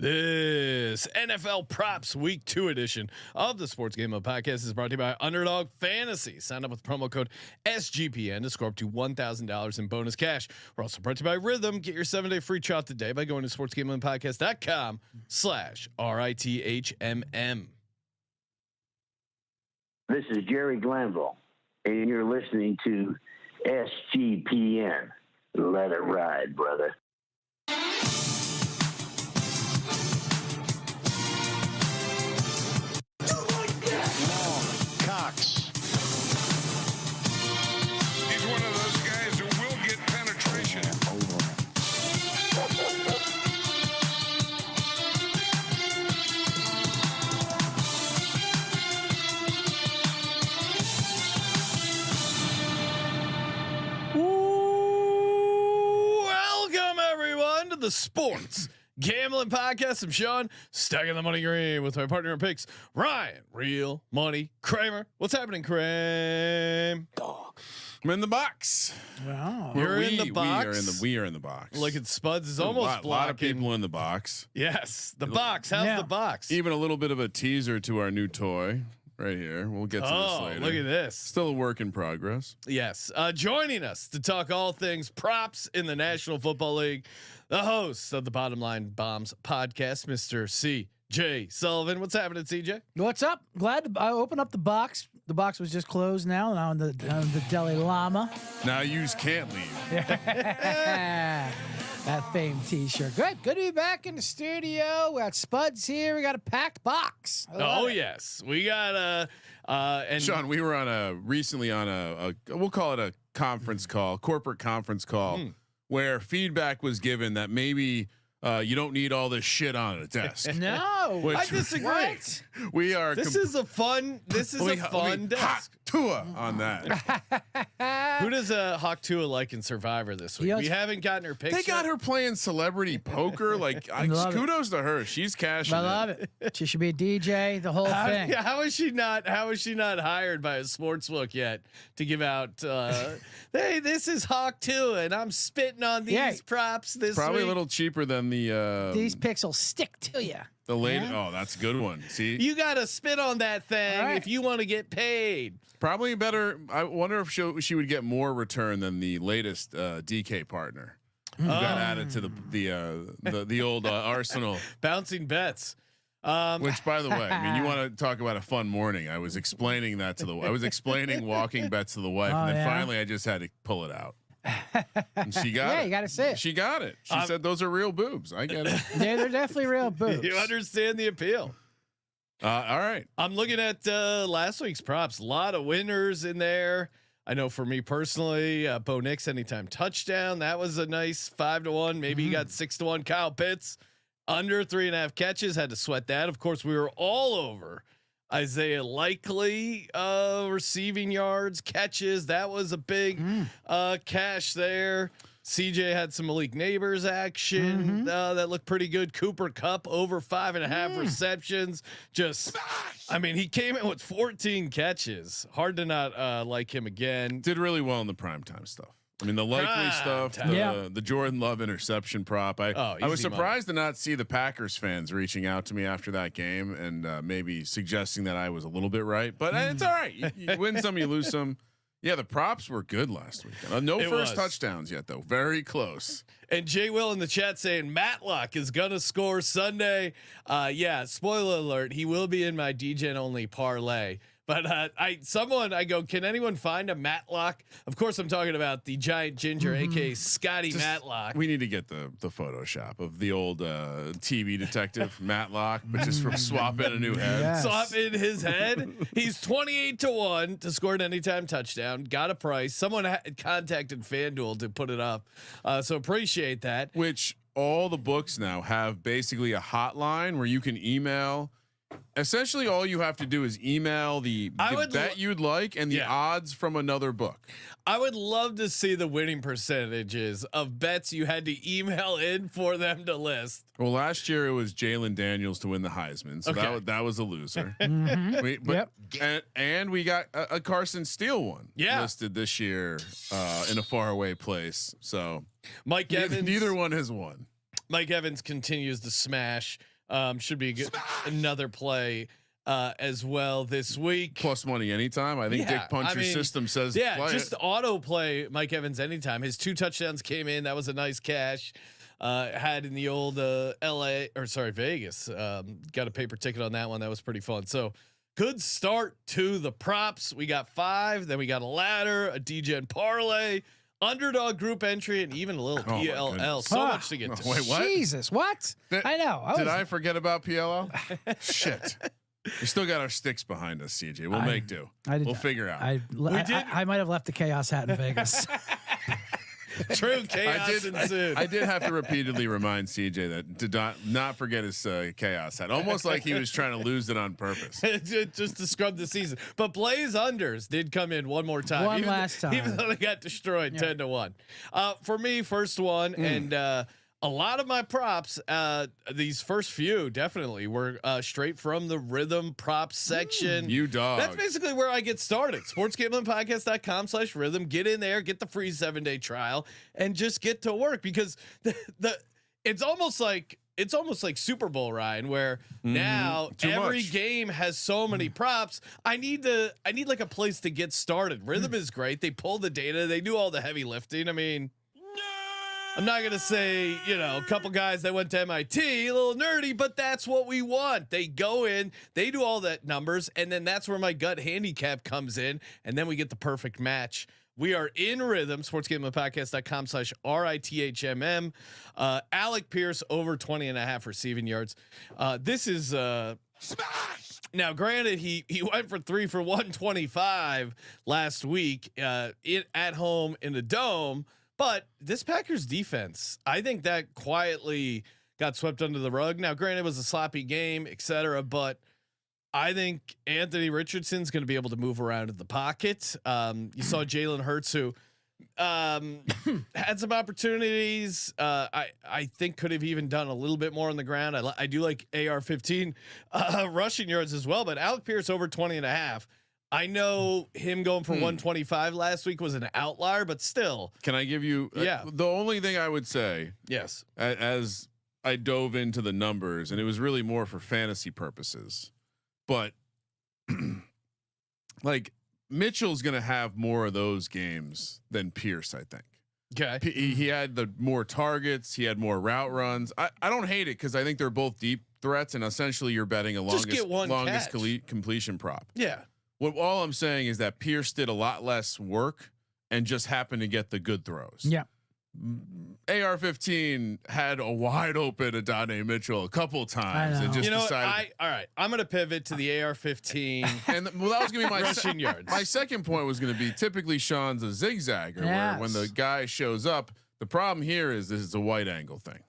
This NFL Props Week 2 edition of the Sports Game Mode Podcast is brought to you by Underdog Fantasy. Sign up with promo code SGPN to score up to $1,000 in bonus cash. We're also brought to you by Rhythm. Get your 7-day free trial today by going to sportsgamblingpodcast.com/RITHMM. This is Jerry Glanville, and you're listening to SGPN. Let it ride, brother. He's one of those guys who will get penetration. Welcome everyone to the Sports Gambling Podcast. I'm Sean, stacking the money green with my partner in picks, Ryan, Real Money Kramer. What's happening, Kramer? I'm in the box. Wow. You're in the box. We are in the box. Look at Spuds is almost a lot of people in the box. Yes, the box. How's the box? Even a little bit of a teaser to our new toy right here. We'll get to this later. Look at this. Still a work in progress. Yes. Joining us to talk all things props in the National Football League, the host of the Bottom Line Bombs podcast, Mr. C.J. Sullivan. What's happening, C.J.? What's up? Glad I opened up the box. The box was just closed now on the Dalai Lama. Now yous can't leave. That famed T-shirt. Good to be back in the studio. We got Spuds here. We got a packed box. Oh yes, we got and Sean, we were recently on a we'll call it a conference call, corporate conference call, where feedback was given that maybe you don't need all this shit on a desk. No, I disagree. What? We are. This is a fun desk. Hot Tua on that. Who does Hawk Tua like in Survivor this week? We haven't gotten her picture. They got her playing celebrity poker. Like, kudos to her. She's cashing. I love it. She should be a DJ. The whole thing. Yeah, how is she not hired by a sportsbook yet to give out? Hey, this is Hawk Tua, and I'm spitting on these props this probably week. A little cheaper than the. These picks will stick to you. The lady. Yeah. Oh, that's a good one. See, you got to spit on that thing if you want to get paid. Probably better. I wonder if she would get more return than the latest DK partner who got added to the old Arsenal bouncing bets. Which, by the way, I mean, you want to talk about a fun morning. I was explaining I was explaining walking bets to the wife, and then finally I just had to pull it out. And she got it. Yeah, you got to say it. She got it. She said those are real boobs. I get it. Yeah, they're definitely real boobs. You understand the appeal. All right. I'm looking at last week's props. A lot of winners in there. I know for me personally, Bo Nix anytime touchdown. That was a nice 5-1. Maybe you got 6-1. Kyle Pitts under 3.5 catches. Had to sweat that. Of course, we were all over Isaiah Likely receiving yards, catches. That was a big cash there. CJ had some Malik Neighbors action that looked pretty good. Cooper Kupp over 5.5 receptions. Just, I mean, he came in with 14 catches. Hard to not like him again. Did really well in the primetime stuff. I mean, the Likely stuff, the Jordan Love interception prop. I was surprised to not see the Packers fans reaching out to me after that game and maybe suggesting that I was a little bit right, but it's all right. You win some, you lose some. Yeah, the props were good last week. No first touchdowns yet, though. Very close. And Jay Will in the chat saying Matlock is gonna score Sunday. Yeah, spoiler alert, he will be in my DGen only parlay. But I go, can anyone find a Matlock? Of course, I'm talking about the giant ginger, aka Scotty Matlock. We need to get the Photoshop of the old TV detective Matlock, but just from swapping a new head. Yes. Swap in his head. He's 28-1 to score an anytime touchdown. Got a price. Someone contacted FanDuel to put it up, so appreciate that. Which all the books now have basically a hotline where you can email. Essentially, all you have to do is email the bet you'd like and the odds from another book. I would love to see the winning percentages of bets you had to email in for them to list. Well, last year it was Jalen Daniels to win the Heisman, so that was a loser. And we got a Carson Steele one listed this year in a faraway place. So Mike Evans, neither one has won. Mike Evans continues to smash. Should be another play as well this week. Plus money anytime. I think Dick Puncher's system says just auto play Mike Evans anytime. His 2 touchdowns came in. That was a nice cash. Had in the old Vegas. Got a paper ticket on that one. That was pretty fun. So good start to the props. We got 5. Then we got a ladder, a DGen parlay, underdog group entry, and even a little PLL. So much to get to. Wait, what? Jesus, what? I know. Did I forget about PLL? Shit. We still got our sticks behind us, CJ. We'll make do. We'll figure out. I might have left the chaos hat in Vegas. True chaos ensued. I did have to repeatedly remind CJ that to not forget his chaos hat, almost like he was trying to lose it on purpose, just to scrub the season. But Blaze unders did come in one more time, last time, even though they got destroyed 10-1. For me, first one, and a lot of my props, these first few definitely were straight from the Rhythm props section. You dog. That's basically where I get started. sportsgamblingpodcast.com/rhythm. Get in there, get the free 7-day trial, and just get to work, because it's almost like Super Bowl, Ryan, where now every game has so many props. I need like a place to get started. Rhythm is great. They pull the data. They do all the heavy lifting. I mean, I'm not going to say, a couple guys that went to MIT, a little nerdy, but that's what we want. They go in, they do all that numbers, and then that's where my gut handicap comes in, and then we get the perfect match. We are in Rhythm, sportsgamblingpodcast.com/RITHMM. Alec Pierce over 20.5 receiving yards. This is smash. Now, granted, he went for 3 for 125 last week at home in the Dome. But this Packers defense, I think that quietly got swept under the rug. Now, granted, it was a sloppy game, etc. But I think Anthony Richardson's going to be able to move around in the pocket. You saw Jalen Hurts, who had some opportunities. I think could have even done a little bit more on the ground. I do like AR-15 rushing yards as well. But Alec Pierce over 20.5. I know him going for 125 last week was an outlier, but still. Can I give you? The only thing I would say, yes, as I dove into the numbers, and it was really more for fantasy purposes, but like Mitchell's going to have more of those games than Pierce, I think. Okay, he had the more targets, he had more route runs. I don't hate it because I think they're both deep threats, and essentially you're betting a longest completion prop. Yeah. All I'm saying is that Pierce did a lot less work and just happened to get the good throws. Yeah. AR-15 had a wide open Adonai Mitchell a couple times and just decided. All right, I'm going to pivot to the AR-15. And that was going to be my rushing yards. My second point was going to be typically Sean's a zigzagger, where when the guy shows up, the problem here is this is a white angle thing.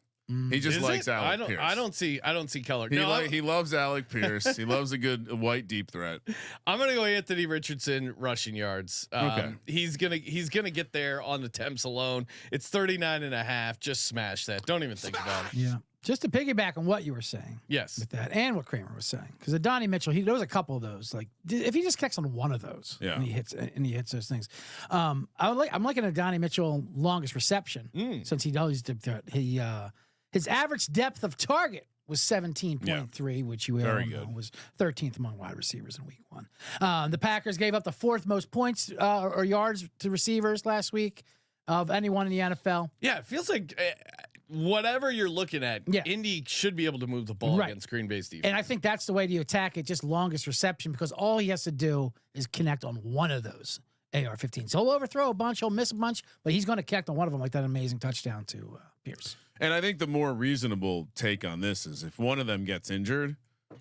He just likes Alec Pierce. I don't see color. He loves Alec Pierce. He loves a good white deep threat. I'm gonna go Anthony Richardson rushing yards. Okay. He's gonna get there on the temps alone. It's 39.5. Just smash that. Don't even think about it. Yeah. Just to piggyback on what you were saying. Yes. With that and what Kramer was saying, because Adonai Mitchell, there was a couple of those. Like if he just connects on one of those, and he hits those things. I'm liking Adonai Mitchell longest reception since he always did that. His average depth of target was 17.3, which you all know was 13th among wide receivers in week 1. The Packers gave up the 4th most points or yards to receivers last week of anyone in the NFL. Yeah, it feels like whatever you're looking at, Indy should be able to move the ball against Green Bay's defense. And I think that's the way to attack it, just longest reception, because all he has to do is connect on one of those AR-15. So he'll overthrow a bunch, he'll miss a bunch, but he's going to connect on one of them, like that amazing touchdown to Pierce. And I think the more reasonable take on this is if one of them gets injured,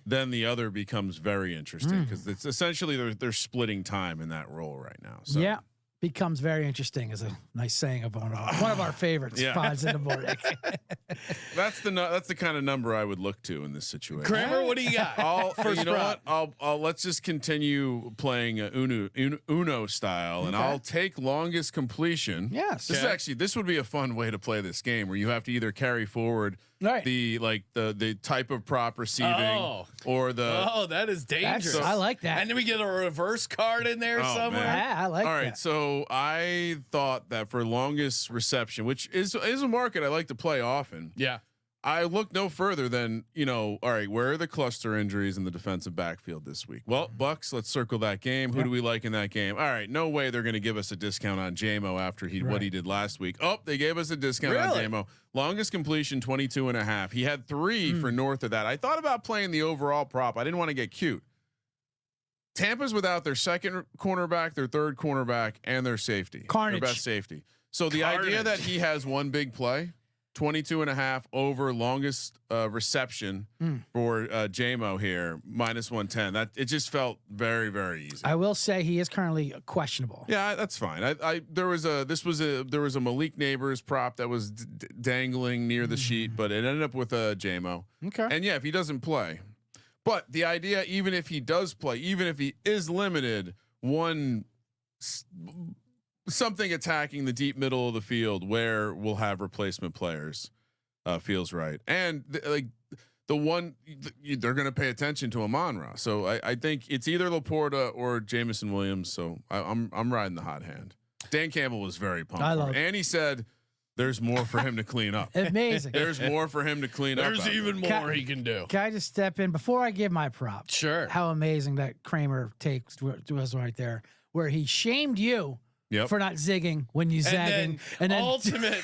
then the other becomes very interesting, because it's essentially they're splitting time in that role right now. So. Yeah, becomes very interesting is a nice saying of one of our favorites. Pods in the morning. That's the kind of number I would look to in this situation. Kramer, what do you got? I'll let's just continue playing Uno style, and I'll take longest completion. Yes, this would be a fun way to play this game, where you have to either carry forward the type of prop receiving or the that is dangerous. I like that. And then we get a reverse card in there somewhere. Man. Yeah, I like that. All right, so I thought that for longest reception, which is a market I like to play often. Yeah. I look no further than, all right, where are the cluster injuries in the defensive backfield this week? Well, Bucks, let's circle that game. Who do we like in that game? All right, no way they're going to give us a discount on JMO after what he did last week. Oh, they gave us a discount on JMO. Longest completion 22.5. He had 3 for north of that. I thought about playing the overall prop. I didn't want to get cute. Tampa's without their second cornerback, their third cornerback, and their safety. Carnage. Their best safety. So the idea that he has one big play, 22.5 over longest reception for JMO here, -110. That it just felt very, very easy. I will say he is currently questionable. Yeah, that's fine. There was a Malik Neighbors prop that was dangling near the sheet, but it ended up with a JMO. Okay. And yeah, if he doesn't play, but the idea, even if he does play, even if he is limited, something attacking the deep middle of the field where we'll have replacement players feels right. And they're going to pay attention to Amon-Ra. So I think it's either Laporta or Jamison Williams. So I'm riding the hot hand. Dan Campbell was very pumped. And he said there's more for him to clean up. Amazing. There's more for him to clean up. There's even more he can do. Can I just step in before I give my prop? Sure. How amazing that Kramer takes was right there, where he shamed you. For not zigging when you zagging, and then ultimate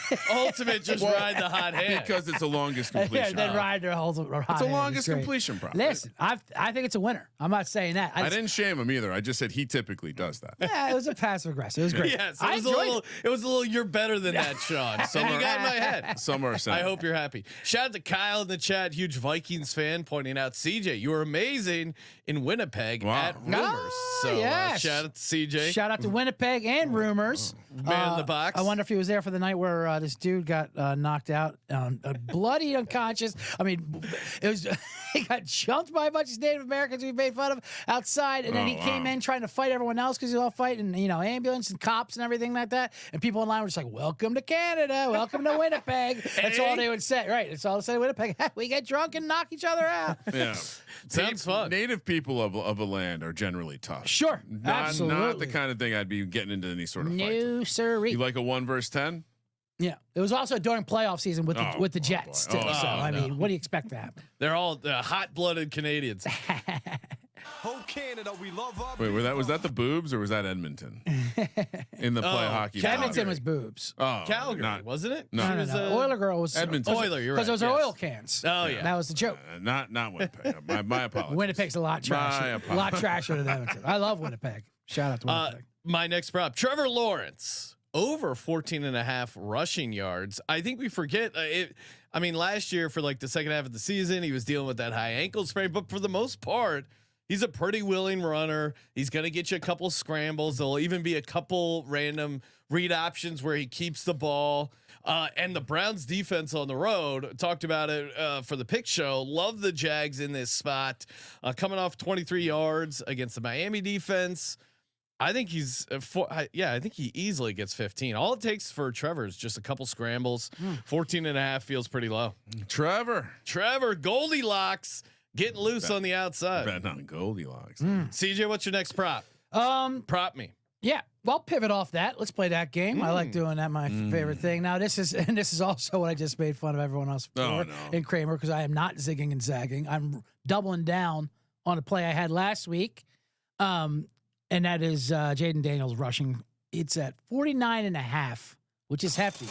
just ride the hot hand because it's the longest completion. Then ride their whole hot it's the longest completion prop. Listen, I think it's a winner. I'm not saying that. I didn't shame him either. I just said he typically does that. Yeah, it was a passive aggressive. It was great. Yeah, so it was a little. You're better than that, Sean. So you got in my head. Some are saying. I hope you're happy. Shout out to Kyle in the chat, huge Vikings fan, pointing out CJ, you were amazing in Winnipeg at Rumors. So yes. Shout out to CJ. Shout out to Winnipeg and Rumors. Man in the box. I wonder if he was there for the night where this dude got knocked out, bloody unconscious. I mean, it was he got jumped by a bunch of Native Americans we made fun of outside, and then he came in trying to fight everyone else because he was all fighting, ambulance and cops and everything like that. And people in line were just like, "Welcome to Canada, welcome to Winnipeg." That's all they would say, right? That's all they say. Winnipeg, we get drunk and knock each other out. Yeah, sounds fun. Native people of a land are generally tough. Sure, absolutely. Not the kind of thing I'd be getting into any sort of fight. No, sirree. You like a 1 versus 10? Yeah, it was also during playoff season with the Jets too. I mean, what do you expect to happen? They're all hot-blooded Canadians. Oh, Canada, we love our Wait, was that the Boobs or was that Edmonton in the play hockey? Edmonton was Boobs. Oh, Calgary, wasn't it? No, no. Oiler girl was Edmonton. Oiler, you're right. Because those are oil cans. Oh yeah, that was the joke. Not Winnipeg. My apologies. Winnipeg's a lot trashier. A lot trashier than Edmonton. I love Winnipeg. Shout out to Winnipeg. My next prop, Trevor Lawrence. Over 14.5 rushing yards. I think we forget I mean, last year for like the second half of the season, he was dealing with that high ankle sprain, but for the most part, he's a pretty willing runner. He's going to get you a couple scrambles. There'll even be a couple random read options where he keeps the ball. And the Browns defense on the road, talked about it for the pick show. Love the Jags in this spot. Coming off 23 yards against the Miami defense. I think he's I think he easily gets 15. All it takes for Trevor is just a couple scrambles. 14.5 feels pretty low. Trevor Goldilocks getting loose on the outside. Bet on Goldilocks. CJ, what's your next prop? Prop me. Yeah, well, pivot off that. Let's play that game. I like doing that. My favorite thing. Now, this is also what I just made fun of everyone else for in Kramer, because I am not zigging and zagging. I'm doubling down on a play I had last week. And that is Jaden Daniels rushing. It's at 49.5, which is hefty.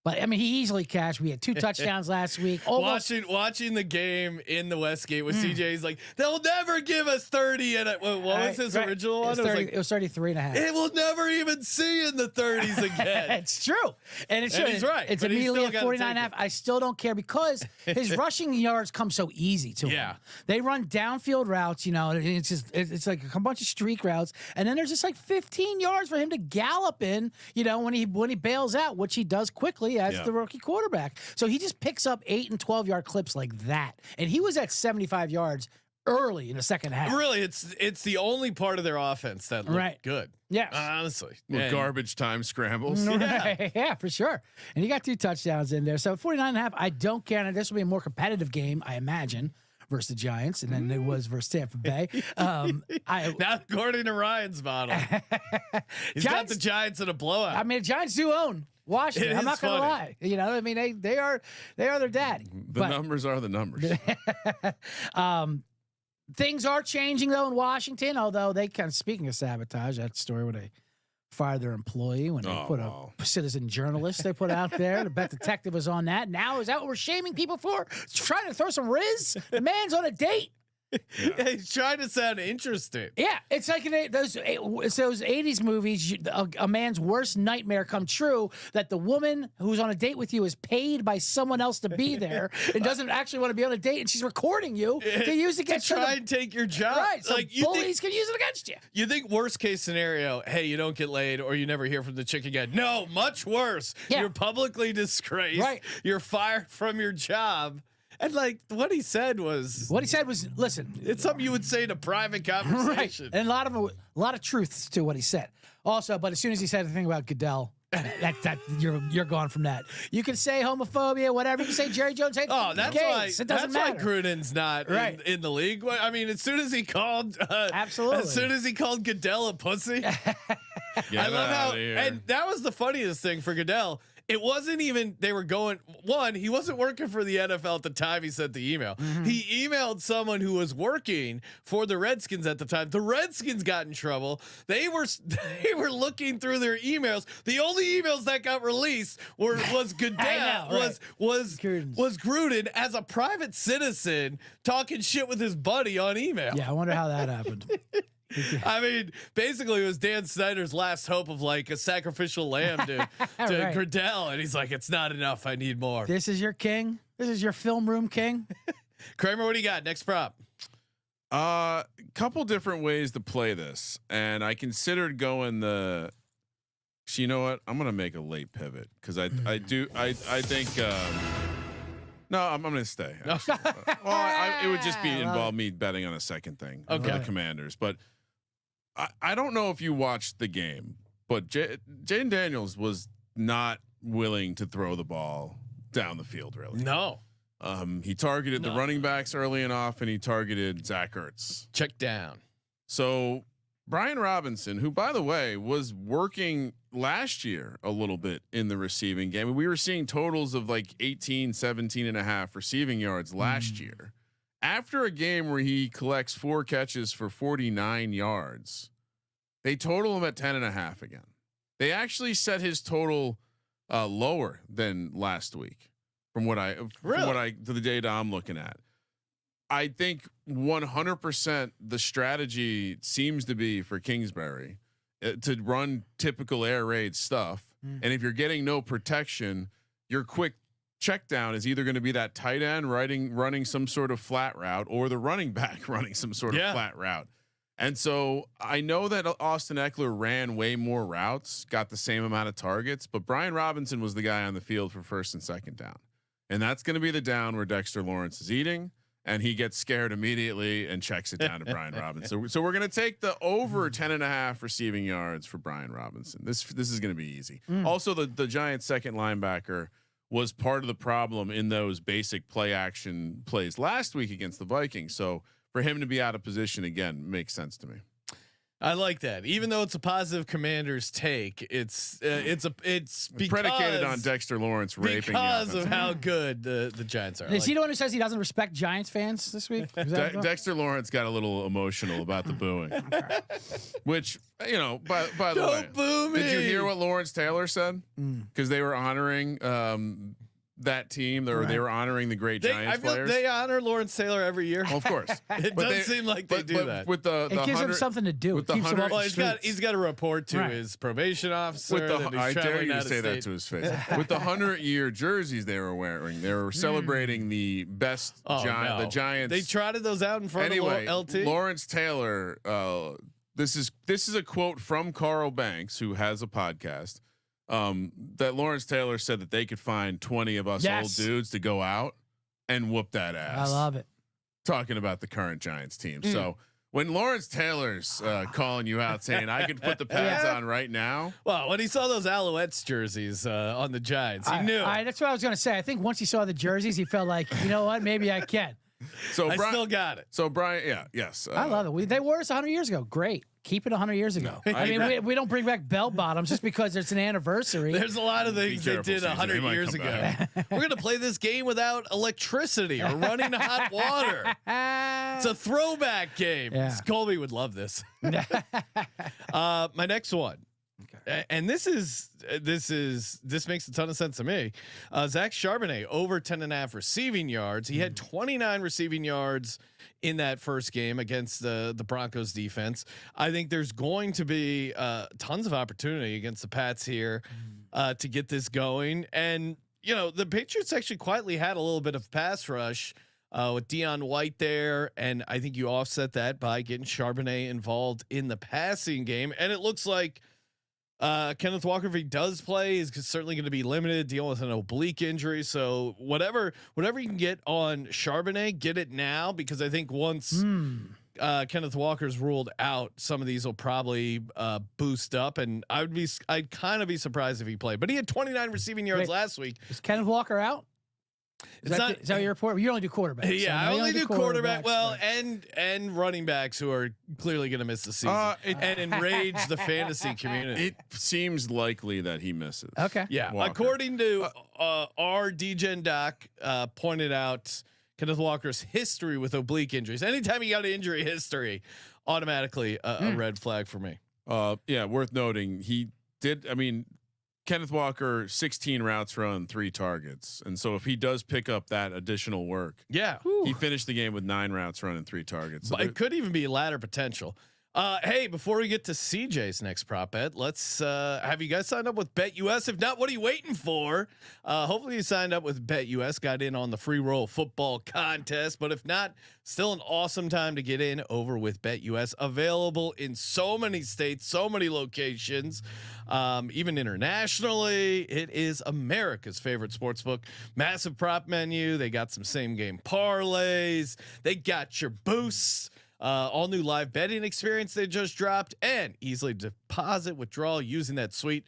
But I mean, he easily cashed. We had 2 touchdowns last week. Watching the game in the Westgate with CJ, he's like, they'll never give us 30. And what was his original one? It was 33.5. It will never even see in the 30s again. It's true, and he's right. It's immediately at 49.5. I still don't care because his rushing yards come so easy to him. They run downfield routes. It's just it's like a bunch of streak routes, and then there's just like 15 yards for him to gallop in. When he bails out, which he does quickly. As the rookie quarterback. So he just picks up 8 and 12 yard clips like that. And he was at 75 yards early in the second half. Really, it's the only part of their offense that looked good. Yeah. Honestly. With garbage time scrambles. Yeah, for sure. And he got 2 touchdowns in there. So 49.5, I don't care. And this will be a more competitive game, I imagine, versus the Giants, and then it was versus Tampa Bay. Not according to Ryan's model. He's got the Giants in a blowout. I mean, the Giants do own Washington. I'm not going to lie. You know, I mean, they are their daddy. The numbers are the numbers. Things are changing though in Washington. Although they kind of, speaking of sabotage, that story where they fired their employee when they put a citizen journalist they put out there. The bet detective was on that. Now is that what we're shaming people for? Trying to throw some riz? The man's on a date. Yeah, he's trying to sound interesting. Yeah, it's like those 80s movies. A man's worst nightmare come true, that the woman who's on a date with you is paid by someone else to be there and doesn't actually want to be on a date, and she's recording you to use against to try and take your job. Right, so bullies can use it against you. You think worst case scenario, hey, you don't get laid or you never hear from the chick again. No, much worse. Yeah. You're publicly disgraced. Right. You're fired from your job. And like what he said was, listen, it's something you would say in a private conversation. Right. And a lot of truths to what he said. Also, but as soon as he said the thing about Goodell, that you're gone from that. You can say homophobia, whatever. You can say Jerry Jones hates that's gays. why It doesn't matter. Why Gruden's not in the league. I mean, as soon as he called, absolutely, as soon as he called Goodell a pussy, I love how. And that was the funniest thing for Goodell. It wasn't even they were going he wasn't working for the NFL at the time he sent the email. He emailed someone who was working for the Redskins at the time. The Redskins got in trouble. They were looking through their emails. The only emails that got released was Goodell was Gruden as a private citizen talking shit with his buddy on email. Yeah, I wonder how that happened. I mean, basically, it was Dan Snyder's last hope of like a sacrificial lamb to Goodell, and he's like, "It's not enough. I need more." This is your king. This is your film room king. Kramer, what do you got? Next prop. Couple different ways to play this, and I considered going the. So you know what? I'm gonna make a late pivot because I think. No, I'm going to stay. It would just involve me betting on a second thing for the Commanders. But I don't know if you watched the game, but Jaden Daniels was not willing to throw the ball down the field. Really, no. He targeted the running backs early and often. He targeted Zach Ertz. Check down. So Brian Robinson, who by the way was working last year a little bit in the receiving game. We were seeing totals of like 18, 17 and a half receiving yards last year. After a game where he collects 4 catches for 49 yards, they total him at 10 and a half again. They actually set his total lower than last week from the data I'm looking at. I think 100% the strategy seems to be for Kingsbury to run typical air raid stuff. And if you're getting no protection, your quick check down is either going to be that tight end running some sort of flat route or the running back running some sort of flat route. And so I know that Austin Eckler ran way more routes, got the same amount of targets, but Brian Robinson was the guy on the field for first and second down. And that's going to be the down where Dexter Lawrence is eating. And he gets scared immediately and checks it down to Brian Robinson. So we're going to take the over 10 and a half receiving yards for Brian Robinson. This is going to be easy. Also, the Giants' second linebacker was part of the problem in those basic play action plays last week against the Vikings. So for him to be out of position again makes sense to me. I like that. Even though it's a positive Commanders take, it's predicated on Dexter Lawrence raping because of how good the Giants are. Is he the one who says he doesn't respect Giants fans this week? Dexter Lawrence got a little emotional about the booing, which by the way, boo me. Did you hear what Lawrence Taylor said? Because they were honoring that team, they were honoring the great Giants players. They honor Lawrence Taylor every year. Well, of course, it does seem like they do that. With it gives him something to do. With the he's got to report to his probation officer. I dare you to say that to his face. With the 100-year jerseys they were wearing, they were celebrating the best. The Giants. They trotted those out in front of LT. Lawrence Taylor. This is a quote from Carl Banks, who has a podcast. That Lawrence Taylor said that they could find 20 of us old dudes to go out and whoop that ass. I love it. Talking about the current Giants team. So when Lawrence Taylor's calling you out saying I could put the pads on right now. Well, when he saw those Alouettes jerseys on the Giants, he knew. That's what I was going to say. I think once he saw the jerseys, he felt like, you know what, maybe I can. So I still got it. So Brian, yes. I love it. They wore us 100 years ago. Great. Keep it 100 years ago. No, I mean, we don't bring back bell bottoms just because it's an anniversary. There's a lot of things they did 100 years ago. We're going to play this game without electricity or running hot water. It's a throwback game. Yeah. Colby would love this. My next one. Okay. And this makes a ton of sense to me. Zach Charbonnet over 10.5 receiving yards. He had 29 receiving yards in that first game against the Broncos defense. I think there's going to be tons of opportunity against the Pats here to get this going. And the Patriots actually quietly had a little bit of pass rush with Deion White there, and I think you offset that by getting Charbonnet involved in the passing game. And it looks like Kenneth Walker, if he does play, is certainly going to be limited, dealing with an oblique injury. So whatever you can get on Charbonnet, get it now, because I think once Kenneth Walker's ruled out, some of these will probably boost up. And I'd kind of be surprised if he played. But he had 29 receiving yards last week. Is Kenneth Walker out? Is that your report? You only do quarterbacks. Yeah, I only do quarterback. Well, and running backs who are clearly going to miss the season and enrage the fantasy community. It seems likely that he misses. Okay. Yeah. Walker. According to our DGen doc, pointed out Kenneth Walker's history with oblique injuries. Anytime you got an injury history, automatically a red flag for me. Yeah, worth noting. He did. I mean, Kenneth Walker, 16 routes run, 3 targets. And so if he does pick up that additional work, he finished the game with 9 routes run and 3 targets. So it could even be ladder potential. Hey, before we get to CJ's next prop bet, let's have you guys signed up with BetUS. If not, what are you waiting for? Hopefully you signed up with BetUS, got in on the free roll football contest. But if not, still an awesome time to get in over with BetUS. Available in so many states, so many locations, even internationally. It is America's favorite sportsbook. Massive prop menu. They got some same game parlays. They got your boosts. All new live betting experience they just dropped, and easily deposit, withdrawal using that sweet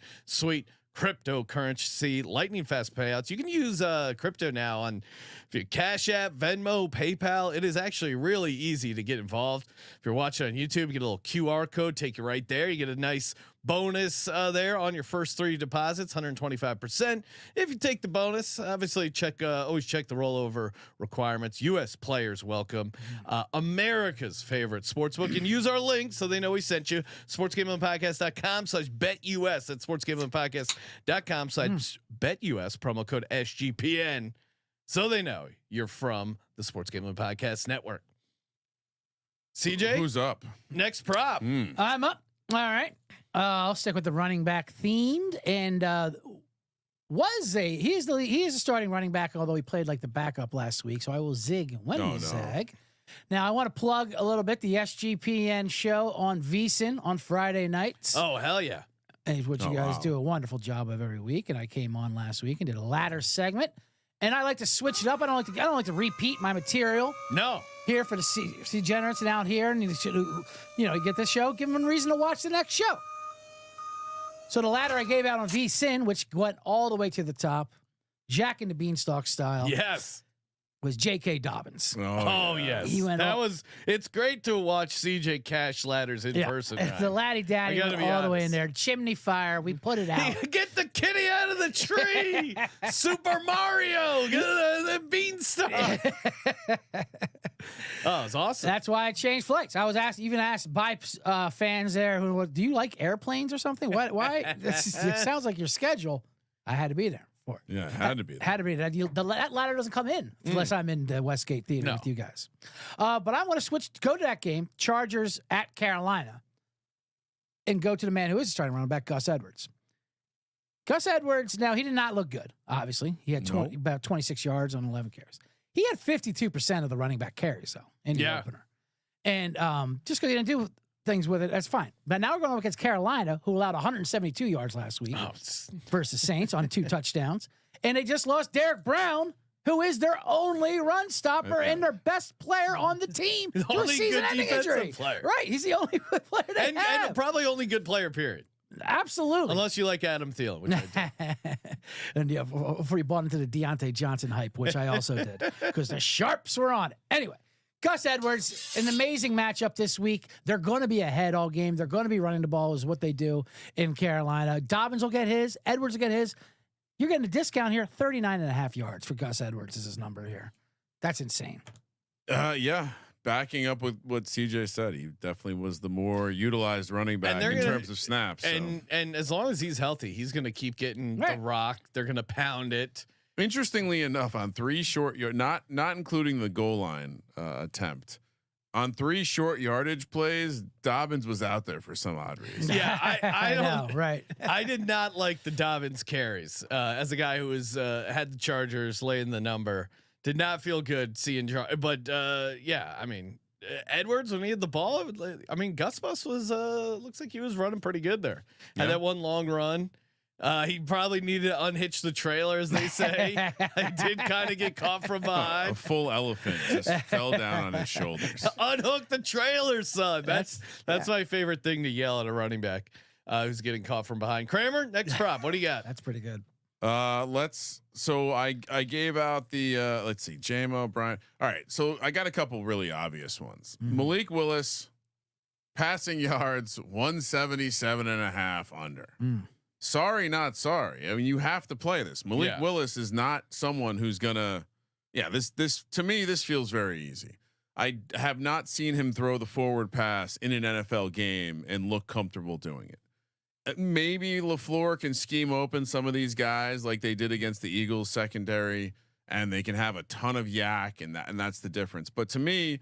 cryptocurrency lightning fast payouts. You can use crypto now on your Cash App, Venmo, PayPal. It is actually really easy to get involved. If you're watching on YouTube, you get a little QR code, take you right there. You get a nice bonus there on your first 3 deposits, 125%. If you take the bonus, obviously always check the rollover requirements. U.S. players welcome. America's favorite sportsbook, and use our link so they know we sent you. sportsgamblingpodcast.com/BetUS. That's sportsgamblingpodcast.com/BetUS. Promo code SGPN, so they know you're from the Sports Gambling Podcast Network. CJ, who's up? Next prop. I'm up. All right. I'll stick with the running back themed, and he is a starting running back, although he played like the backup last week. So I will zig when he zag. Now I want to plug a little bit the SGPN show on VSiN on Friday nights. Oh hell yeah! And which you guys do a wonderful job of every week. And I came on last week and did a ladder segment. And I like to switch it up. I don't like to repeat my material. No. Here for the degenerates and out here, and you get this show, give them a reason to watch the next show. So the ladder I gave out on VSiN, which went all the way to the top, Jack and the Beanstalk style. Yes. Was J.K. Dobbins. Oh yes. He went it's great to watch CJ cash ladders in person. Right? The laddie daddy went all the way in there. Chimney fire. We put it out. Get the kitty out of the tree. Super Mario. Get the Beanstalk. Oh, it's awesome. That's why I changed flights. I was asked by fans there who, do you like airplanes or something? Why? It sounds like your schedule. I had to be there. Yeah, it had to be. Had to be. That ladder doesn't come in unless I'm in the Westgate Theater with you guys. But I want to go to that game, Chargers at Carolina, and go to the man who is starting running back, Gus Edwards. Gus Edwards, now he did not look good, obviously. He had about 26 yards on 11 carries. He had 52% of the running back carries, though, in the opener. And just because he didn't do things with it, that's fine. But now we're going up against Carolina, who allowed 172 yards last week versus Saints on 2 touchdowns. And they just lost Derek Brown, who is their only run stopper and their best player on the team. The only good defensive player. Right. He's the only good player they have. And probably only good player, period. Absolutely. Unless you like Adam Thielen, which I do. And yeah, before you bought into the Deontay Johnson hype, which I also did, because the Sharps were on it. Anyway, Gus Edwards, an amazing matchup this week. They're going to be ahead all game. They're going to be running the ball is what they do in Carolina. Dobbins will get his. Edwards will get his. You're getting a discount here. 39.5 yards for Gus Edwards is his number here. That's insane. Yeah. Backing up with what CJ said, he definitely was the more utilized running back in terms of snaps. And as long as he's healthy, he's going to keep getting the rock. They're going to pound it. Interestingly enough, on 3 short yard, not including the goal line attempt, on 3 short yardage plays, Dobbins was out there for some odd reason. Yeah, I don't. Know, right. I did not like the Dobbins carries as a guy who was had the Chargers laying the number. Did not feel good seeing, but yeah, I mean, Edwards when he had the ball, I mean, Gus Bus was looks like he was running pretty good there. Had that one long run. He probably needed to unhitch the trailer, as they say. I did kind of get caught from behind. A full elephant just fell down on his shoulders. Unhook the trailer, son. That's my favorite thing to yell at a running back who's getting caught from behind. Kramer, next prop. What do you got? That's pretty good. So I gave out the let's see, JMO Bryant. All right, so I got a couple really obvious ones. Malik Willis, passing yards 177.5 under. Sorry, not sorry. I mean, you have to play this. Malik Willis is not someone who's gonna. Yeah, this to me, this feels very easy. I have not seen him throw the forward pass in an NFL game and look comfortable doing it. Maybe LaFleur can scheme open some of these guys like they did against the Eagles secondary, and they can have a ton of yak, and that's the difference. But to me,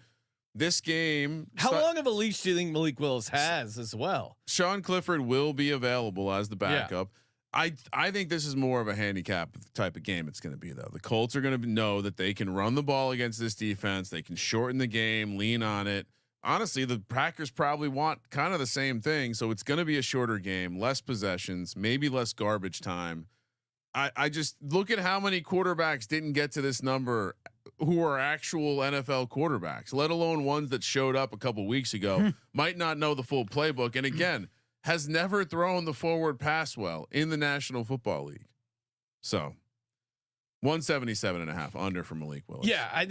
this game, how long of a leash do you think Malik Willis has as well? Sean Clifford will be available as the backup. Yeah. I think this is more of a handicap type of game it's going to be, though. The Colts are going to know that they can run the ball against this defense. They can shorten the game, lean on it. Honestly, the Packers probably want kind of the same thing. So it's going to be a shorter game, less possessions, maybe less garbage time. I just look at how many quarterbacks didn't get to this number who are actual NFL quarterbacks, let alone ones that showed up a couple weeks ago, might not know the full playbook. And again, has never thrown the forward pass well in the National Football League. So 177.5 under for Malik Willis. Yeah.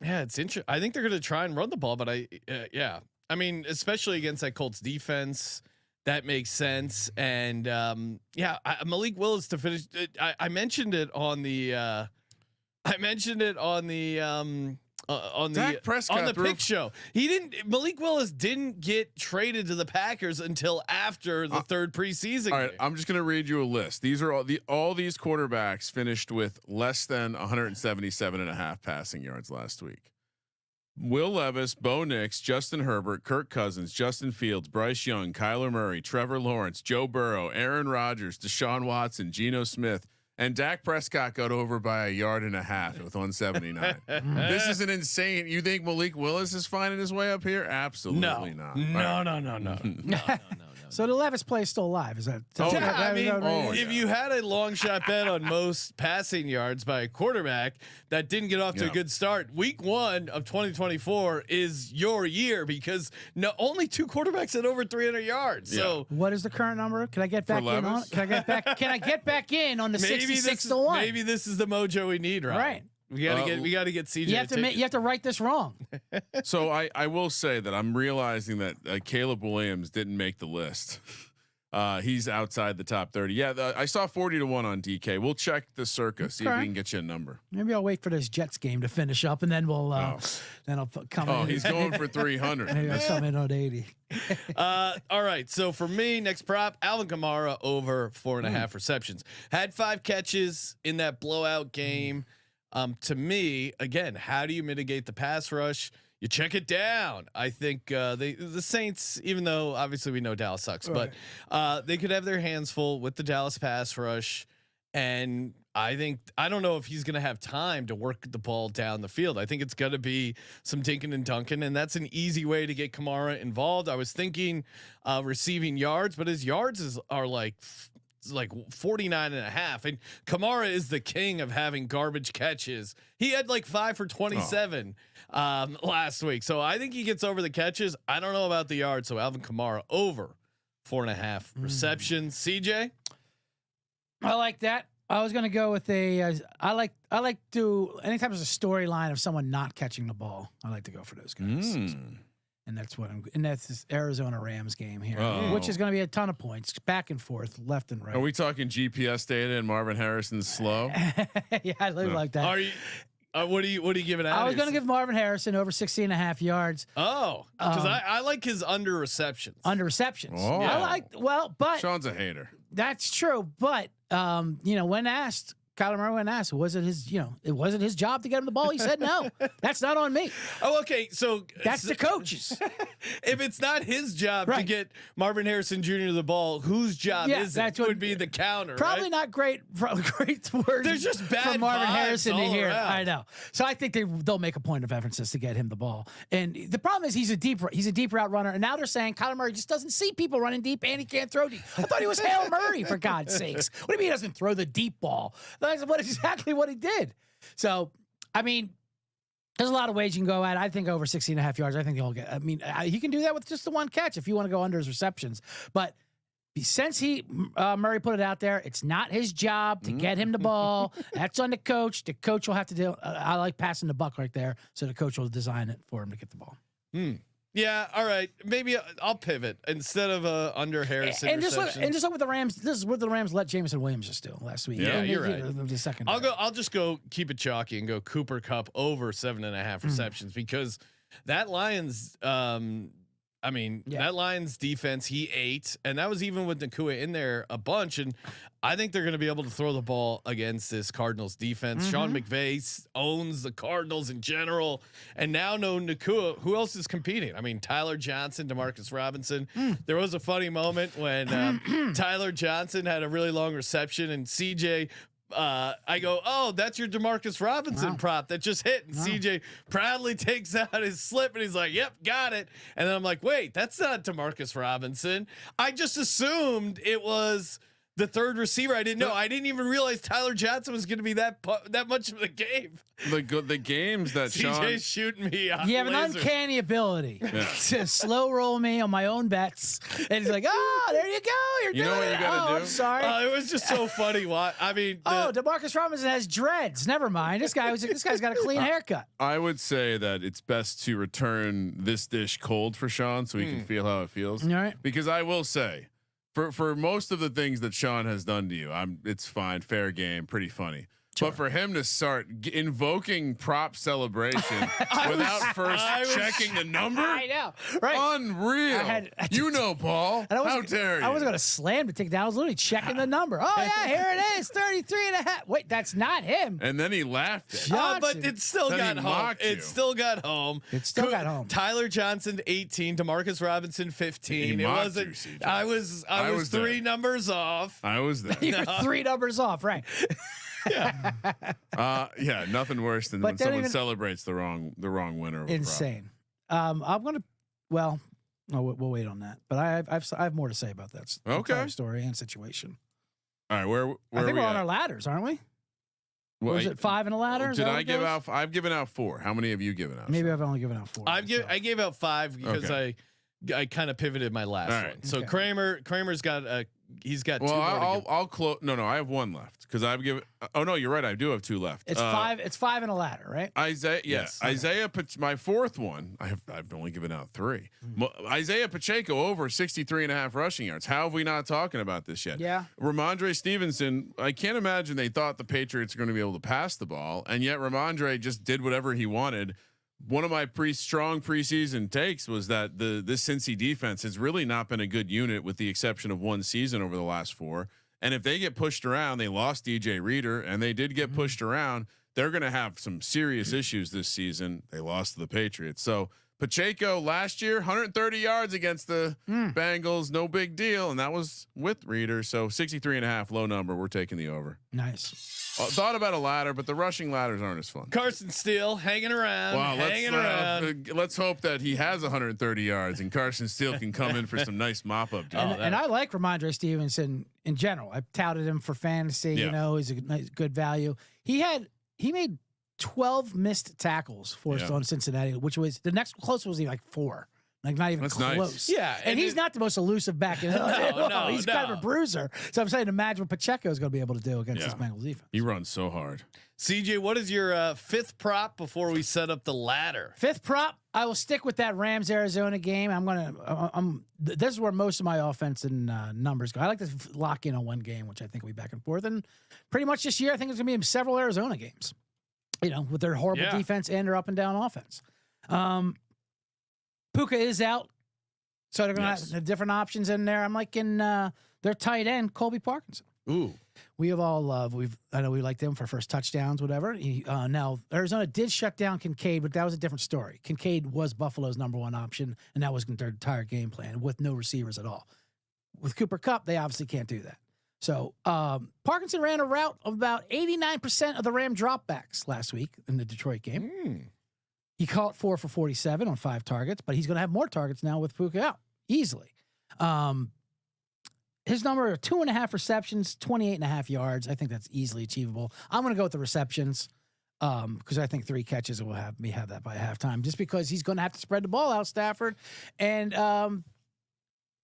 Yeah, it's interesting. I think they're going to try and run the ball, but I mean, especially against that Colts defense, that makes sense. And Malik Willis to finish. I mentioned it on the. Dak Prescott on the pick show. Malik Willis didn't get traded to the Packers until after the third preseason. All right, game. I'm just going to read you a list. These are all these quarterbacks finished with less than 177.5 passing yards last week. Will Levis, Bo Nix, Justin Herbert, Kirk Cousins, Justin Fields, Bryce Young, Kyler Murray, Trevor Lawrence, Joe Burrow, Aaron Rodgers, Deshaun Watson, Geno Smith. And Dak Prescott got over by 1.5 yards with 179. This is an insane. You think Malik Willis is finding his way up here? Absolutely not. No. So the Levis play is still alive. Is that? If you had a long shot bet on most passing yards by a quarterback that didn't get off to a good start, week 1 of 2024 is your year because only 2 quarterbacks had over 300 yards. Yeah. So what is the current number? Can I get back in on it? Can I get back in on the 66-1? Maybe this is the mojo we need, right? We gotta get CJ. You have to write this wrong. So I will say that I'm realizing that Caleb Williams didn't make the list. He's outside the top 30. Yeah, I saw 40-1 on DK. We'll check the circa, see if we can get you a number. Maybe I'll wait for this Jets game to finish up, and then we'll then I'll come. Oh, he's going for 300. Maybe I'll come in on 80. All right. So for me, next prop, Alvin Kamara over 4.5 receptions. Had 5 catches in that blowout game. To me, again, how do you mitigate the pass rush? You check it down. I think the Saints, even though obviously we know Dallas sucks, but they could have their hands full with the Dallas pass rush. And I don't know if he's going to have time to work the ball down the field. I think it's going to be some dinking and dunking, and that's an easy way to get Kamara involved. I was thinking receiving yards, but his yards are like 49.5, and Kamara is the king of having garbage catches. He had like 5 for 27 last week, so I think he gets over the catches. I don't know about the yards, so Alvin Kamara over 4.5 receptions. CJ, I like that. I was going to go with a. I like to anytime there's a storyline of someone not catching the ball. I like to go for those guys. And that's what that's this Arizona Rams game here, which is going to be a ton of points, back and forth, left and right. Are we talking GPS data and Marvin Harrison's slow? Yeah, I like that. Are you? What are you giving out? I was going to give Marvin Harrison over 60.5 yards. Oh, because I like his under receptions. Under receptions. Oh. I but Sean's a hater. That's true. But when asked, Kyler Murray when asked, was it his, it wasn't his job to get him the ball. He said, no, that's not on me. Oh, okay. So that's the coach's. If it's not his job to get Marvin Harrison Jr. the ball, whose job is it? Would be the counter. Probably not great words. There's just bad from Marvin Harrison to hear. Around. I know. So I think they'll make a point of emphasis to get him the ball. And the problem is he's a deep route runner. And now they're saying Kyler Murray just doesn't see people running deep and he can't throw deep. I thought he was Hail Murray, for God's sakes. What do you mean he doesn't throw the deep ball? That's exactly what he did. So, I mean, there's a lot of ways you can go at it. I think over 60.5 yards. I think he'll get. I mean, he can do that with just the one catch if you want to go under his receptions. But since Murray put it out there, it's not his job to get him the ball. That's on the coach. The coach will have to do. I like passing the buck right there, so the coach will design it for him to get the ball. Yeah, all right. Maybe I'll pivot instead of under Harrison. And just look with the Rams. This is what the Rams let Jameson Williams just do last week. Yeah, you're right. The second. I'll just go keep it chalky and go Cooper Kupp over 7.5 receptions because that Lions. That Lions defense, he ate, and that was even with Nakua in there a bunch. And I think they're going to be able to throw the ball against this Cardinals defense. Sean McVay owns the Cardinals in general, and now no Nakua. Who else is competing? I mean, Tyler Johnson, Demarcus Robinson. There was a funny moment when Tyler Johnson had a really long reception, and CJ. I go, oh, that's your Demarcus Robinson prop that just hit. And CJ proudly takes out his slip and he's like, yep, got it. And then I'm like, wait, that's not Demarcus Robinson. I just assumed it was the third receiver. I didn't know. I didn't even realize Tyler Johnson was going to be that much of the game. The games that CJ's shooting me out. You have an uncanny ability to slow roll me on my own bets. And he's like, oh, there you go. You know what you got to do? I'm sorry. It was just so funny. Demarcus Robinson has dreads. Never mind. This guy's got a clean haircut. I would say that it's best to return this dish cold for Sean so he can feel how it feels. All right. Because I will say, for most of the things that Sean has done to you, it's fine, fair game, pretty funny. Sure. But for him to start invoking prop celebration without first checking the number, I know, right? Unreal. Paul. How dare you? I wasn't going to slam the tick down. I was literally checking the number. Oh yeah, here it is, 33.5. Wait, that's not him. And then he laughed at Johnson. But it still got home. It still got home. Tyler Johnson 18, Demarcus Robinson 15. It wasn't. I was 3 numbers off. I was there. You were 3 numbers off, right? Yeah. Nothing worse than when someone celebrates the wrong winner. Insane. I'm gonna. Well, we'll wait on that. But I have more to say about that. Okay. Story and situation. All right, where I think we're on our ladders, aren't we? Well, was it 5 in a ladder? Did I give out? I've given out 4. How many have you given out? Maybe I've only given out 4. I gave out 5 because I kind of pivoted my last one. So Kramer's got he's got 2 more. I'll close. No, I have 1 left because I've given. Oh no, you're right. I do have 2 left. It's 5. It's 5 in a ladder, right? Isaiah. Yes. Okay. Isaiah. My 4th one. I've only given out 3. Isaiah Pacheco over 63.5 rushing yards. How have we not talking about this yet? Yeah. Ramondre Stevenson. I can't imagine they thought the Patriots are going to be able to pass the ball, and yet Ramondre just did whatever he wanted. One of my strong preseason takes was that this Cincy defense has really not been a good unit with the exception of 1 season over the last 4. And if they get pushed around, they lost DJ Reader and they did get pushed around. They're going to have some serious issues this season. They lost to the Patriots. So Pacheco last year, 130 yards against the Bengals. No big deal. And that was with Reader. So 63.5 low number. We're taking the over. Nice. Thought about a ladder, but the rushing ladders aren't as fun. Carson Steele hanging around. Wow, let's hope that he has 130 yards and Carson Steele can come in for some nice mop up. And I like Ramondre Stevenson in general. I've touted him for fantasy. You know, he's a good value. He made 12 missed tackles forced on Cincinnati, which was the next closest was like 4. Like not even That's close. Nice. Yeah, and he's not the most elusive back in no, he's kind of a bruiser. So I'm saying, imagine what Pacheco is going to be able to do against this Bengals defense. He runs so hard. CJ, what is your fifth prop before we set up the ladder? Fifth prop, I will stick with that Rams Arizona game. This is where most of my offense and numbers go. I like to lock in on one game, which I think will be back and forth. And pretty much this year, I think it's going to be several Arizona games. With their horrible defense and their up and down offense. Puka is out, so they're going to have different options in there. I'm liking their tight end, Colby Parkinson. Ooh, we have all I know we liked him for first touchdowns, whatever. Now Arizona did shut down Kincaid, but that was a different story. Kincaid was Buffalo's #1 option, and that was their entire game plan with no receivers at all. With Cooper Kupp, they obviously can't do that. So Parkinson ran a route of about 89% of the Ram dropbacks last week in the Detroit game. He caught 4 for 47 on 5 targets, but he's going to have more targets now with Puka out easily. His number of 2.5 receptions, 28.5 yards. I think that's easily achievable. I'm going to go with the receptions because I think 3 catches will have that by halftime, just because he's going to have to spread the ball out, Stafford. And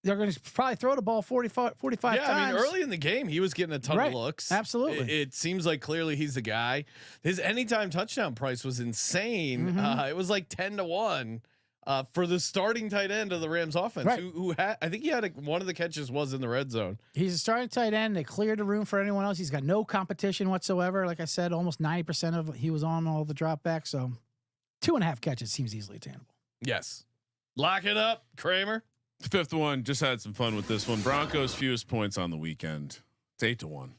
they're going to probably throw the ball 45 times. I mean, early in the game, he was getting a ton of looks. Absolutely. It seems like clearly he's the guy. His anytime touchdown price was insane. It was like 10-1 for the starting tight end of the Rams offense, who had, I think he had one of the catches was in the red zone. He's a starting tight end. They cleared the room for anyone else. He's got no competition whatsoever. Like I said, almost 90% of he was on all the dropbacks. So 2.5 catches seems easily attainable. Yes. Lock it up, Kramer. Fifth one, just had some fun with this one. Broncos fewest points on the weekend. It's 8-1.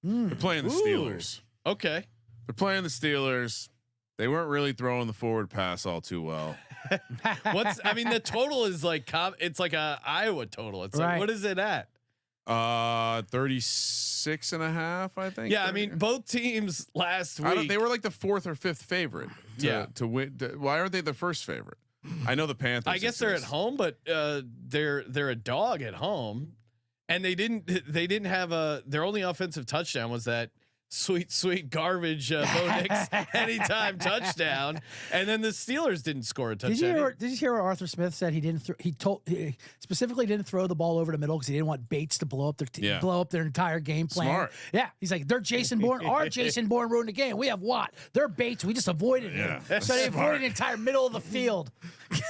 They're playing the Steelers. Okay. They're playing the Steelers. They weren't really throwing the forward pass all too well. The total is like, it's like a Iowa total. It's like, what is it at? 36.5, I think. Yeah. 30. I mean, both teams last week, they were like the 4th or 5th favorite to win. Why aren't they the first favorite? I know the Panthers. I guess they're at home, but they're a dog at home, and they didn't have their only offensive touchdown was that sweet garbage Bo Nix anytime touchdown, and then the Steelers didn't score a touchdown. Did you hear what Arthur Smith said? He specifically didn't throw the ball over the middle because he didn't want Bates to blow up their entire game plan. Smart. Yeah, he's like, they're Jason Bourne. Our Jason Bourne ruined the game. We have Watt. They're Bates. We just avoided him. So they avoided the entire middle of the field.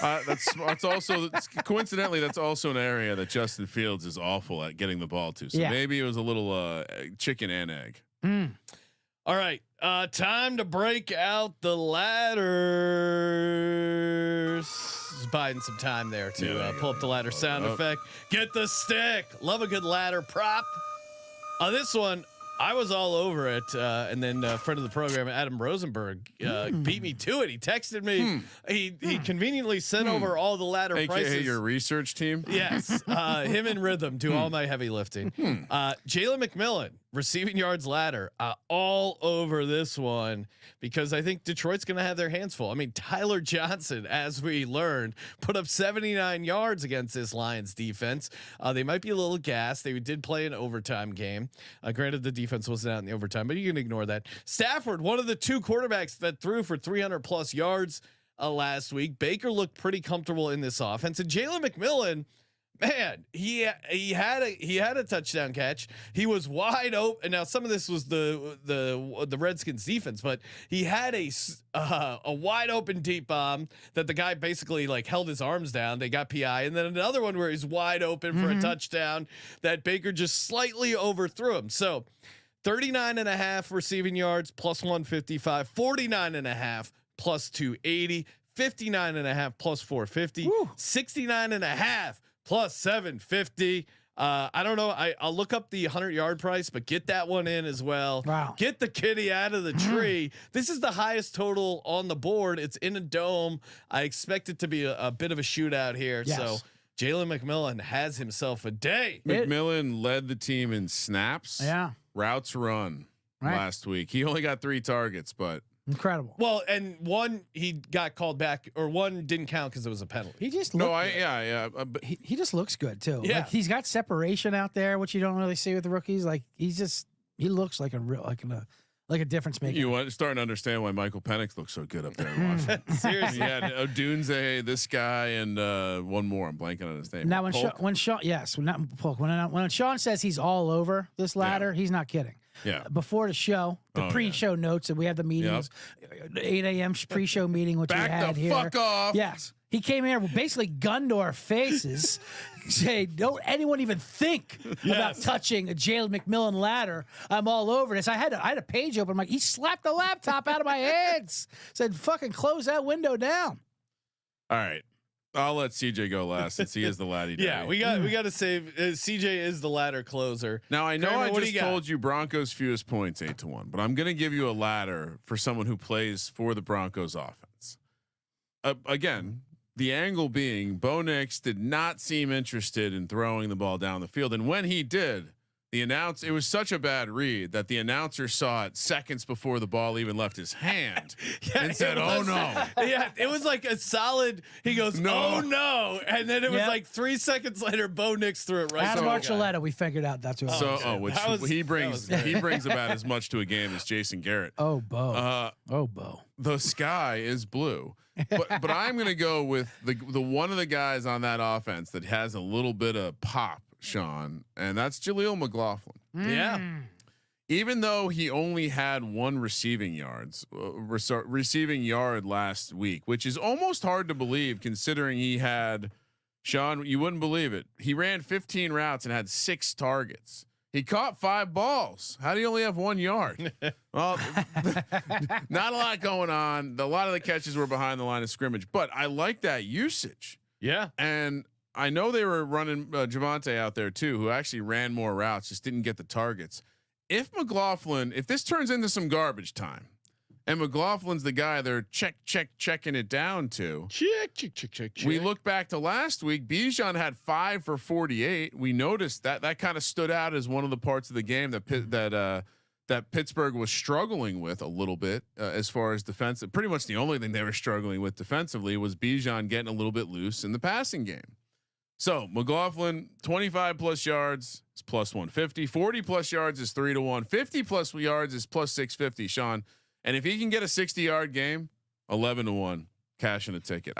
That's also coincidentally that's also an area that Justin Fields is awful at getting the ball to. So maybe it was a little chicken and egg. All right, time to break out the ladders. Just buying some time there to pull up the ladder sound effect. Get the stick. Love a good ladder prop. This one, I was all over it, and then a friend of the program, Adam Rosenberg, beat me to it. He texted me. He conveniently sent over all the ladder prices. Your research team. Yes, him and Rhythm do all my heavy lifting. Jalen McMillan, receiving yards ladder, all over this one because I think Detroit's going to have their hands full. I mean, Tyler Johnson, as we learned, put up 79 yards against this Lions defense. They might be a little gassed. They did play an overtime game. Granted, the defense wasn't out in the overtime, but you can ignore that. Stafford, one of the 2 quarterbacks that threw for 300+ yards last week. Baker looked pretty comfortable in this offense, and Jalen McMillan, man, he had a touchdown catch. He was wide open. And now some of this was the Redskins defense, but he had a wide open deep bomb that the guy basically like held his arms down. They got PI, and then another one where he's wide open for a touchdown that Baker just slightly overthrew him. So 39.5 receiving yards plus 155, 49.5 plus 280, 59.5 plus 450, 69.5 plus 750. I don't know. I'll look up the 100-yard price, but get that one in as well. Wow. Get the kitty out of the tree. This is the highest total on the board. It's in a dome. I expect it to be a bit of a shootout here. Yes. So Jalen McMillan has himself a day. McMillan led the team in snaps. Routes run last week. He only got 3 targets, but incredible. Well, and one he got called back, or one didn't count because it was a penalty. He just but he just looks good too. Yeah, like he's got separation out there, which you don't really see with the rookies. Like he looks like a like a difference maker. You starting to understand why Michael Penix looks so good up there in Washington. Seriously, he had Odunze, this guy, and one more. I'm blanking on his name. Now when Sean, yes, not Polk. When Sean says he's all over this ladder, he's not kidding. Yeah. Before the show, the pre-show notes, and we had the meetings, 8 a.m. pre-show meeting, which we had here. Back the fuck off. Yes. He came here, basically gunned to our faces, say, don't anyone even think about touching a Jalen McMillan ladder. I'm all over this. I had a page open. I'm like, he slapped the laptop out of my hands. Said, fucking close that window down. All right. I'll let CJ go last since he is the laddie. Yeah, we got to save CJ is the ladder closer. Now I know I just told you Broncos fewest points 8-1, but I'm going to give you a ladder for someone who plays for the Broncos offense. Again, the angle being Bo Nix did not seem interested in throwing the ball down the field, and when he did, it was such a bad read that the announcer saw it seconds before the ball even left his hand and said, "Oh no!" Yeah, it was like a solid. He goes, "Oh no!" And then it was like 3 seconds later, Bo Nix threw it right. Adam Archuleta, we figured out that's what. He brings about as much to a game as Jason Garrett. Oh, Bo. Bo. The sky is blue. But I'm going to go with the one of the guys on that offense that has a little bit of pop, Sean, and that's Jaleel McLaughlin. Yeah. Even though he only had 1 receiving yard last week, which is almost hard to believe considering he had, Sean, you wouldn't believe it. He ran 15 routes and had 6 targets. He caught 5 balls. How do you only have 1 yard? Well, not a lot going on. A lot of the catches were behind the line of scrimmage, but I like that usage. Yeah. And I know they were running Javonte out there too, who actually ran more routes, just didn't get the targets. If this turns into some garbage time, and McLaughlin's the guy they're checking it down to. Check. We look back to last week. Bijan had 5 for 48. We noticed that kind of stood out as one of the parts of the game that Pittsburgh was struggling with a little bit as far as defensive. Pretty much the only thing they were struggling with defensively was Bijan getting a little bit loose in the passing game. So McLaughlin, 25 plus yards is plus 150, 40 plus yards is 3-1, 50 plus yards is plus 650. Sean. And if he can get a 60-yard game, 11-1, cash in a ticket.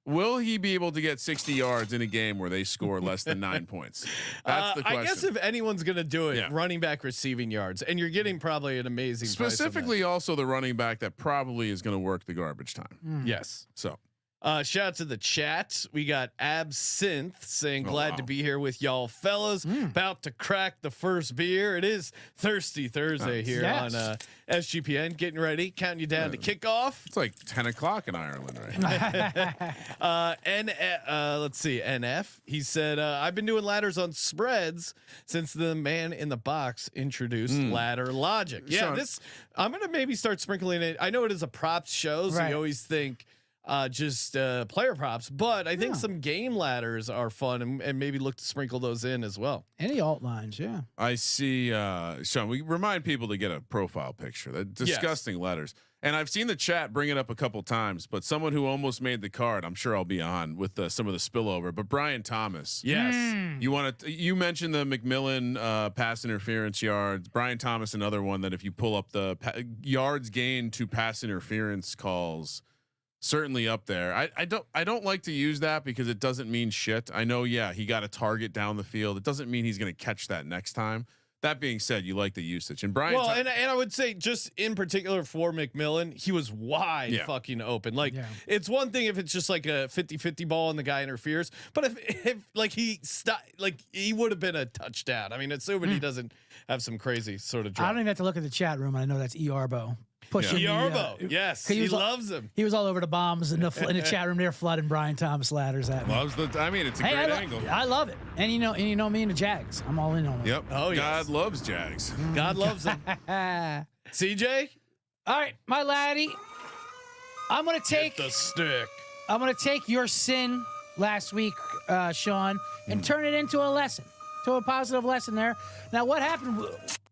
Will he be able to get 60 yards in a game where they score less than 9 points? That's the question. I guess if anyone's going to do it, running back receiving yards, and you're getting probably an amazing specifically also the running back that probably is going to work the garbage time. Yes. So. Shout out to the chat. We got Absinthe saying glad to be here with y'all fellas. About to crack the first beer. It is Thirsty Thursday here on SGPN. Getting ready, counting you down to kickoff. It's like 10 o'clock in Ireland right now. Let's see. NF. He said, I've been doing ladders on spreads since the man in the box introduced ladder logic. Yeah, Sean, I'm gonna maybe start sprinkling it. I know it is a props show, so you always think just player props, but I think some game ladders are fun and maybe look to sprinkle those in as well. Any alt lines, I see. Sean, we remind people to get a profile picture. The disgusting letters, and I've seen the chat bring it up a couple times. But someone who almost made the card, I'm sure I'll be on with some of the spillover. But Brian Thomas, you mentioned the McMillan pass interference yards. Brian Thomas, another one that if you pull up the yards gained to pass interference calls. Certainly up there. I don't like to use that because it doesn't mean shit. I know, he got a target down the field. It doesn't mean he's going to catch that next time. That being said, you like the usage. And Brian, and I would say just in particular for McMillan, he was wide fucking open. Like it's one thing if it's just like a 50-50 ball and the guy interferes, but if like he he would have been a touchdown. I mean, assuming he doesn't have some crazy sort of drop. I don't even have to look at the chat room. I know that's Earbo. Pushing Yarbo, yes, he loves him. He was all over the bombs in the chat room. They're flooding Brian Thomas ladders at me. It's a great angle. I love it, and you know me and the Jags. I'm all in on it. Yep. Oh, God loves Jags. God loves him. CJ, all right, my laddie. I'm gonna take the stick. I'm gonna take your sin last week, Sean, and turn it into a lesson, to a positive lesson there. Now, what happened?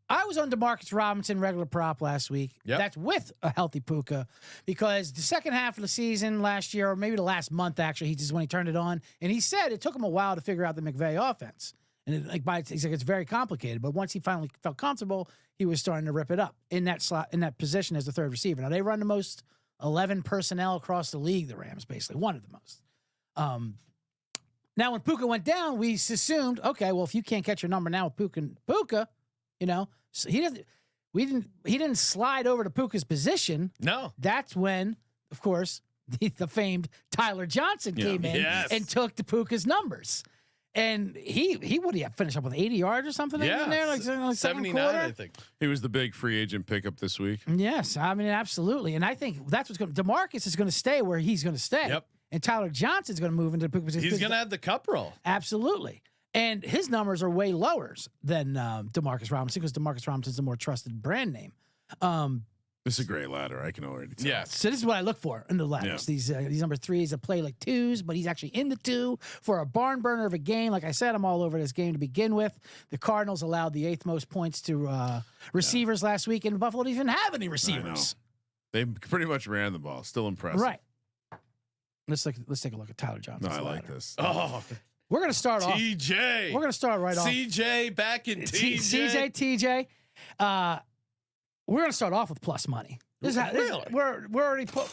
I was on DeMarcus Robinson regular prop last week. That's with a healthy Puka, because the second half of the season last year, or maybe the last month actually, when he turned it on, and he said it took him a while to figure out the McVay offense. And he's like, it's very complicated. But once he finally felt comfortable, he was starting to rip it up in that slot, in that position as the third receiver. Now they run the most 11 personnel across the league. The Rams, basically one of the most. Now when Puka went down, we assumed, okay, well if you can't catch your number now with Puka, so he didn't slide over to Puka's position. No, that's when, of course, the famed Tyler Johnson came in and took the Puka's numbers. And he would have finished up with 80 yards or something in there, like 79, I think. He was the big free agent pickup this week. Yes, I mean absolutely, and I think that's what's going. DeMarcus is going to stay where he's going to stay. Yep. And Tyler Johnson's going to move into the Puka position. He's going to have the cup role. Absolutely, and his numbers are way lower than DeMarcus Robinson because DeMarcus Robinson's a more trusted brand name. This is a great ladder. I can already tell. Yes. So this is what I look for in the ladders. Yeah. These number threes that play like twos, but he's actually in the two for a barn burner of a game. Like I said, I'm all over this game to begin with. The Cardinals allowed the 8th most points to receivers last week, and Buffalo didn't even have any receivers. They pretty much ran the ball. Still impressive. Right. Let's take a look at Tyler Johnson. No, I like this. Oh, we're gonna start off. TJ. We're gonna start right off. CJ back in TJ. TJ. We're going to start off with plus money. We're already put.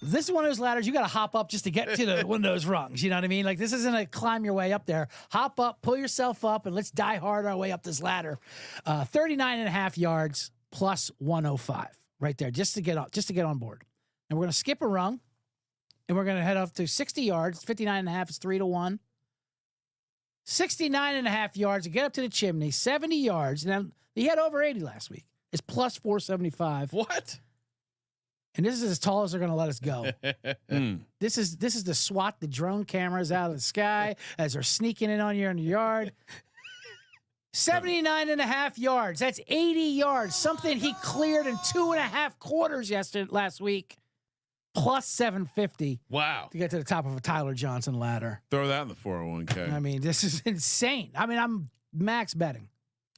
This is one of those ladders you got to hop up just to get to the one of those rungs. You know what I mean? Like this isn't a climb your way up there. Hop up, pull yourself up, and let's die hard our way up this ladder. 39.5 yards plus 105 right there, just to get on board. And we're going to skip a rung, and we're going to head up to 60 yards. 59.5 is 3-1. 69.5 yards to get up to the chimney. 70 yards. Now he had over 80 last week. It's plus 475. What? And this is as tall as they're going to let us go. This is to swat the drone cameras out of the sky as they're sneaking in on you in the yard. 79.5 yards. That's 80 yards. Something he cleared in 2.5 quarters last week. Plus 750. Wow. To get to the top of a Tyler Johnson ladder. Throw that in the 401k. I mean, this is insane. I mean, I'm max betting.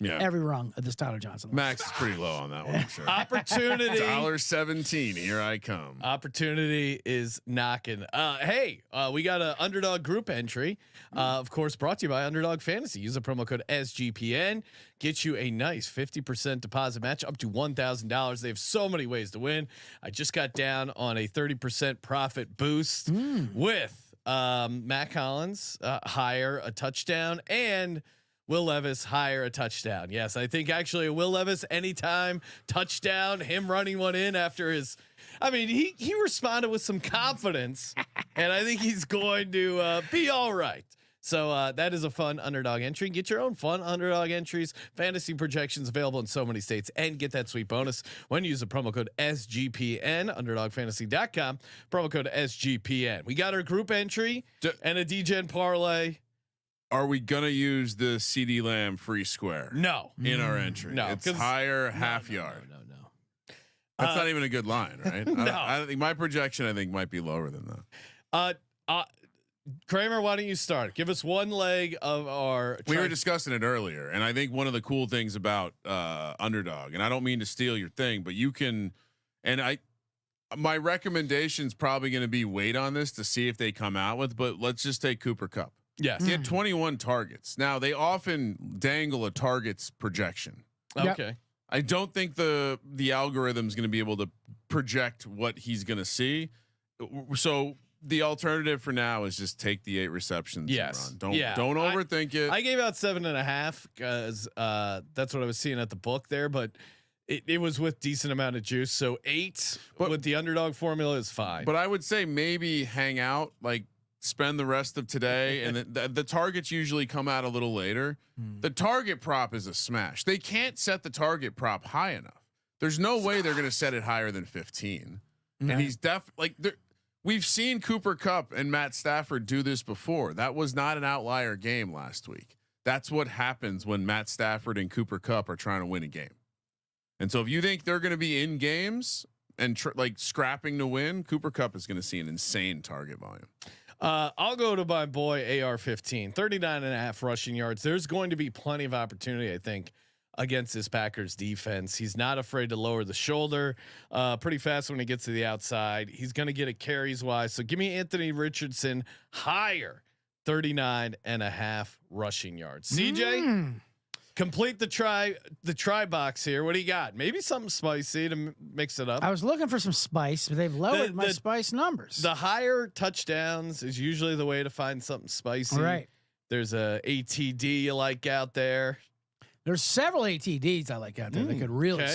Yeah, every rung of this Tyler Johnson. Max is pretty low on that one, I'm sure. Opportunity. $1.17. Here I come. Opportunity is knocking. Hey, we got an Underdog group entry. Of course, brought to you by Underdog Fantasy. Use the promo code SGPN. Get you a nice 50% deposit match up to $1,000. They have so many ways to win. I just got down on a 30% profit boost with Matt Collins higher a touchdown and Will Levis higher a touchdown. Yes, I think actually Will Levis anytime touchdown, him running one in after his, I mean, he responded with some confidence, and I think he's going to be all right. So that is a fun Underdog entry. Get your own fun Underdog entries, fantasy projections available in so many states, and get that sweet bonus when you use the promo code SGPN, UnderdogFantasy.com, promo code SGPN. We got our group entry and a DGen parlay. Are we gonna use the CeeDee Lamb free square? No, in our entry. No, it's higher half yard. No. That's not even a good line, right? No. I think my projection might be lower than that. Kramer, why don't you start? Give us one leg of our. We were discussing it earlier, and I think one of the cool things about Underdog, and I don't mean to steal your thing, but you can, my recommendation's probably going to be wait on this to see if they come out with. But let's just take Cooper Kupp. Yes. He had 21 targets. Now they often dangle a targets projection. Okay. I don't think the algorithm's going to be able to project what he's going to see. So the alternative for now is just take the 8 receptions. Yes. And run. Don't overthink it. I gave out 7.5 because that's what I was seeing at the book there, but it was with decent amount of juice. So 8 with the Underdog formula is fine. But I would say maybe hang out, like spend the rest of today, and the targets usually come out a little later. The target prop is a smash. They can't set the target prop high enough. There's no way they're going to set it higher than 15. And he's we've seen Cooper Kupp and Matt Stafford do this before. That was not an outlier game last week. That's what happens when Matt Stafford and Cooper Kupp are trying to win a game. And so if you think they're going to be in games and scrapping to win, Cooper Kupp is going to see an insane target volume. I'll go to my boy AR-15, 39.5 rushing yards. There's going to be plenty of opportunity, I think, against this Packers defense. He's not afraid to lower the shoulder pretty fast when he gets to the outside. He's going to get it carries wise. So give me Anthony Richardson higher 39.5 rushing yards. CJ, complete the try box here. What do you got? Maybe something spicy to mix it up. I was looking for some spice, but they've lowered my spice numbers. The higher touchdowns is usually the way to find something spicy. Right. There's a ATD you like out there. There's several ATDs I like out there that could really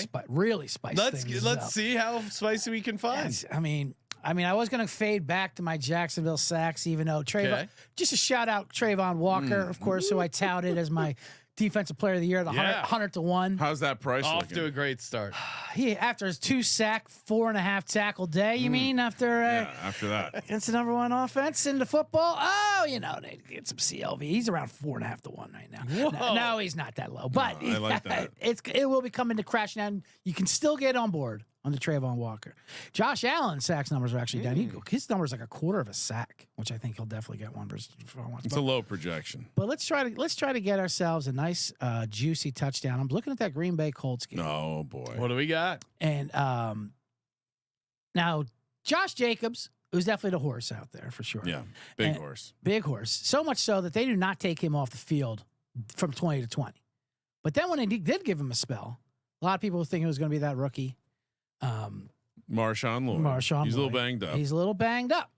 spice things up. Let's see how spicy we can find. Yes, I mean, I was going to fade back to my Jacksonville sacks, even though Trayvon. Just a shout out, Trayvon Walker, of course, who I touted as my defensive player of the year, 100 to 1. How's that price off looking? To a great start? He after his 2 sack, 4.5 tackle day. You mean after that against the number 1 offense in the football? Oh, they get some CLV. He's around 4.5 to 1 right now. No, he's not that low, but I like that. It will be coming to crash now. You can still get on board on the Trayvon Walker. Josh Allen's sacks numbers are actually down. His number is like a quarter of a sack, which I think he'll definitely get one versus. It's a low projection. But let's try to get ourselves a nice juicy touchdown. I'm looking at that Green Bay Colts game. Oh boy, what do we got? And now Josh Jacobs, who's definitely the horse out there for sure. Yeah, big horse. So much so that they do not take him off the field from 20 to 20. But then when they did give him a spell, a lot of people think it was going to be that rookie. Marshawn Lloyd. He's a little banged up. He's a little banged up.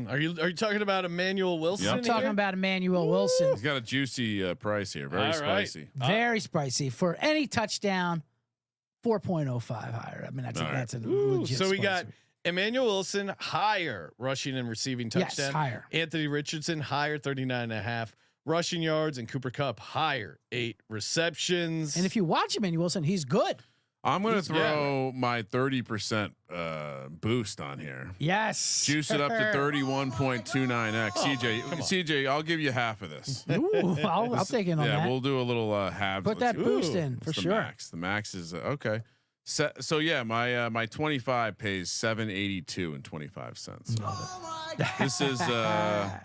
Are you talking about Emmanuel Wilson? I'm talking about Emmanuel Wilson. He's got a juicy price here. Very spicy. Very spicy for any touchdown. 4.05 higher. I mean, that's a legit. So we got Emmanuel Wilson higher rushing and receiving touchdown. Yes, higher. Anthony Richardson higher 39.5 rushing yards, and Cooper Kupp higher 8 receptions. And if you watch Emmanuel Wilson, he's good. I'm going to throw my 30% boost on here. Yes. Juice it up to 31.29x. CJ, I'll give you half of this. Ooh, I'll take in on that. Yeah, we'll do a little halves. Put that boost in for sure. The max is okay. So yeah, my 25 pays $7.82.25. This is I'm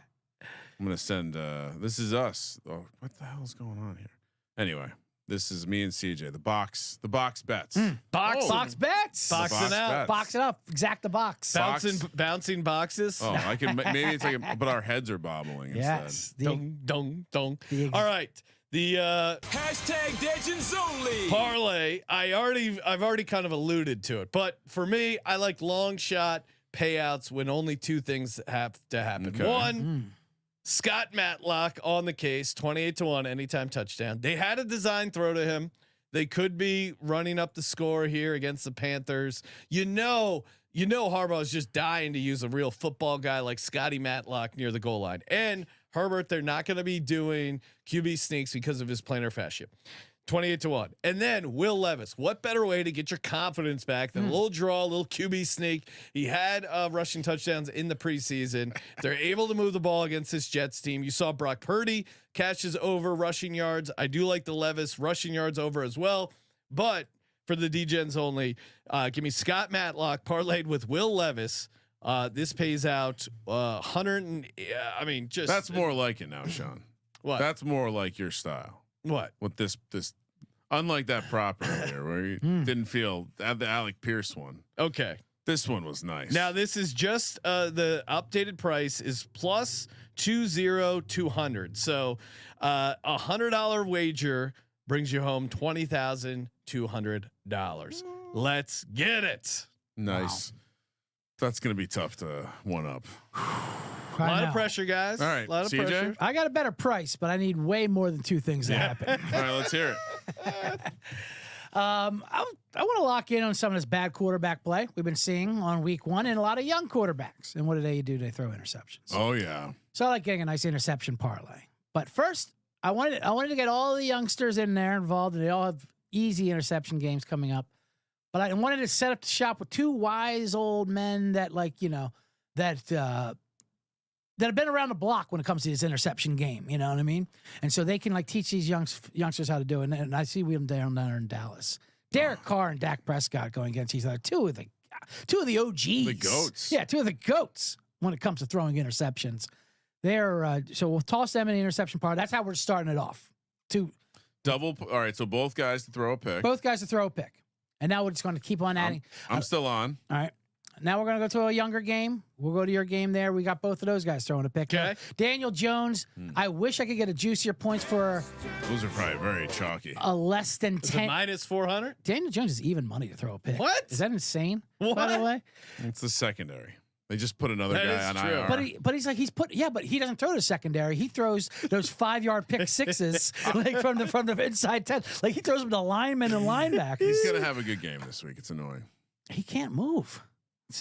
going to send this is us. Oh, what the hell is going on here? Anyway. This is me and CJ. The box bets. Box bets. Boxing out. Box it up. Exact the box. Bouncing boxes. Oh, I can. Maybe it's like, but our heads are bobbling yes. instead. Dong. All right. The hashtag Legends Only parlay. I've already kind of alluded to it, but for me, I like long shot payouts when only 2 things have to happen. Okay. One. Scott Matlock on the case, 28 to 1 anytime touchdown. They had a design throw to him. They could be running up the score here against the Panthers. You know Harbaugh is just dying to use a real football guy like Scotty Matlock near the goal line. And Herbert, they're not going to be doing QB sneaks because of his plantar fascia. 28 to 1. And then Will Levis. What better way to get your confidence back than a little draw, a little QB sneak? He had rushing touchdowns in the preseason. They're able to move the ball against this Jets team. You saw Brock Purdy catches over rushing yards. I do like the Levis rushing yards over as well. But for the DGens only, give me Scott Matlock parlayed with Will Levis. This pays out 100. That's more like it now, Sean. What? That's more like your style. What? With this unlike that prop earlier where you didn't feel the Alec Pierce one. Okay. This one was nice. Now this is just the updated price is plus 200. So $100 wager brings you home $20,200. Let's get it. Nice. Wow. That's going to be tough to one up. A lot of pressure, guys. All right, a lot of CJ? pressure. I got a better price, but I need way more than 2 things to happen. All right, let's hear it. I want to lock in on some of this bad quarterback play we've been seeing on week 1 and a lot of young quarterbacks. And what do? They throw interceptions. Oh yeah. So I like getting a nice interception parlay. But first, I wanted to get all the youngsters in there involved, and they all have easy interception games coming up. But I wanted to set up the shop with 2 wise old men that that have been around the block when it comes to this interception game. You know what I mean? And so they can teach these youngsters how to do it. And I see them down there in Dallas. Derek Carr and Dak Prescott going against each other. Two of the OGs. The GOATs. Yeah, 2 of the GOATs when it comes to throwing interceptions. They're so we'll toss them in the interception part. That's how we're starting it off. All right, so both guys to throw a pick. Both guys to throw a pick. And now we're just going to keep on adding. I'm still on. All right. Now we're going to go to a younger game. We'll go to your game there. We got both of those guys throwing a pick. Okay. Daniel Jones. I wish I could get a juicier points for. Those are probably very chalky. A less than 10. Minus 400. Daniel Jones is even money to throw a pick. What? Is that insane? What? By the way, It's the secondary. They just put another guy on IR. But he's like but he doesn't throw to secondary. He throws those 5-yard pick sixes like from the inside 10. Like he throws them to linemen and linebackers. He's gonna have a good game this week. It's annoying. He can't move.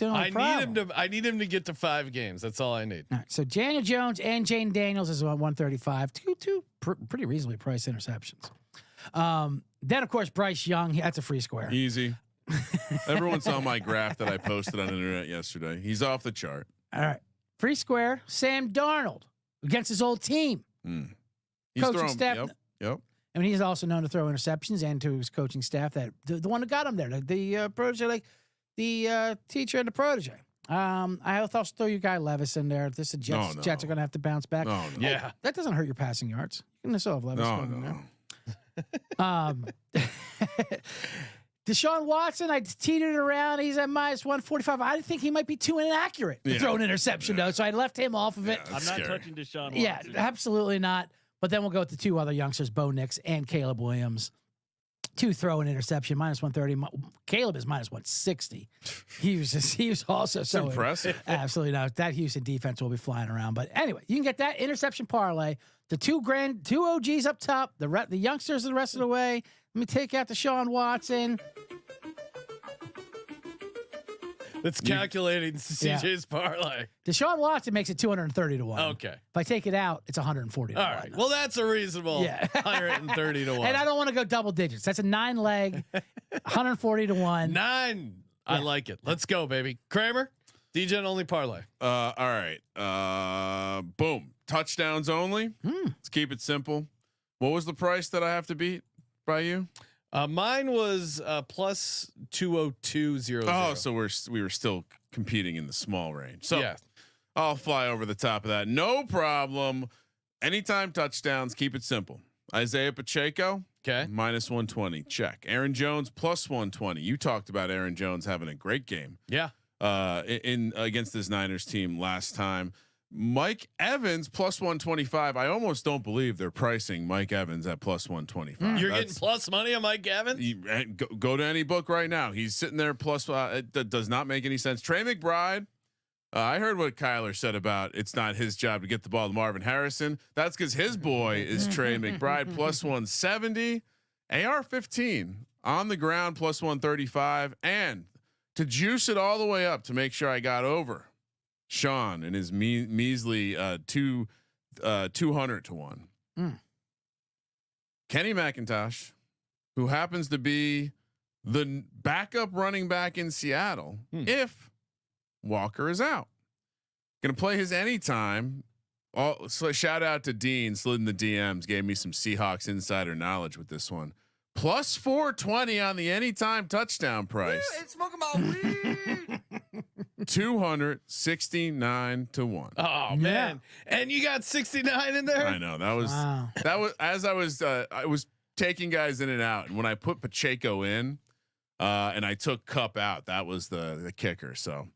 I need him to get to 5 games. That's all I need. All right, so Daniel Jones and Jane Daniels is on 135. Two pretty reasonably priced interceptions. Then of course Bryce Young. That's a free square. Easy. Everyone saw my graph that I posted on the internet yesterday. He's off the chart. All right, free square. Sam Darnold against his old team. He's coaching staff. Yep. I mean, he's also known to throw interceptions, and to his coaching staff, that the one who got him there, the protege, like the teacher and the protege. I'll also throw your guy Levis in there. This is Jets. No. Jets are going to have to bounce back. No. Yeah, that doesn't hurt your passing yards. You can still have Levis. No. Deshaun Watson, I teetered around. He's at minus 145. I think he might be too inaccurate to throw an interception, though. So I left him off of it. I'm not touching Deshaun Watson. Yeah, absolutely not. But then we'll go with the 2 other youngsters, Bo Nix and Caleb Williams. 2 throw an interception, minus 130. Caleb is minus 160. He was also so impressive. Absolutely not. That Houston defense will be flying around. But anyway, you can get that interception parlay. The 2 OGs up top, the youngsters the rest of the way. Let me take out Deshaun Watson. It's calculating CJ's parlay. Deshaun Watson makes it 230 to 1. Okay. If I take it out, it's 140 to 1. All right. Well, that's a reasonable 130 to 1. And I don't want to go double digits. That's a 9 leg, 140 to 1. 9. I like it. Let's go, baby. Kramer, DJ only parlay. All right. Boom. Touchdowns only. Let's keep it simple. What was the price that I have to beat by you? Mine was plus 202.00. Oh, so we were still competing in the small range. So yeah. I'll fly over the top of that. No problem. Anytime touchdowns, keep it simple. Isaiah Pacheco, okay, minus 120. Check. Aaron Jones plus 120. You talked about Aaron Jones having a great game. Yeah. In against this Niners team last time. Mike Evans plus 125. I almost don't believe they're pricing Mike Evans at plus 125. You're getting plus money on Mike Evans? Go to any book right now. He's sitting there plus. It does not make any sense. Trey McBride. I heard what Kyler said about it's not his job to get the ball to Marvin Harrison. That's because his boy is Trey McBride plus 170. AR-15 on the ground plus 135. And to juice it all the way up to make sure I got over Sean and his measly 200 to 1. Kenny McIntosh, who happens to be the backup running back in Seattle, if Walker is out, gonna play his anytime. So shout out to Dean, slid in the DMs, gave me some Seahawks insider knowledge with this one. Plus 420 on the anytime touchdown price. It's smoking my weed. 269 to 1. Oh man. And you got 69 in there? I know that was as I was taking guys in and out. And when I put Pacheco in, and I took Kupp out, that was the kicker. So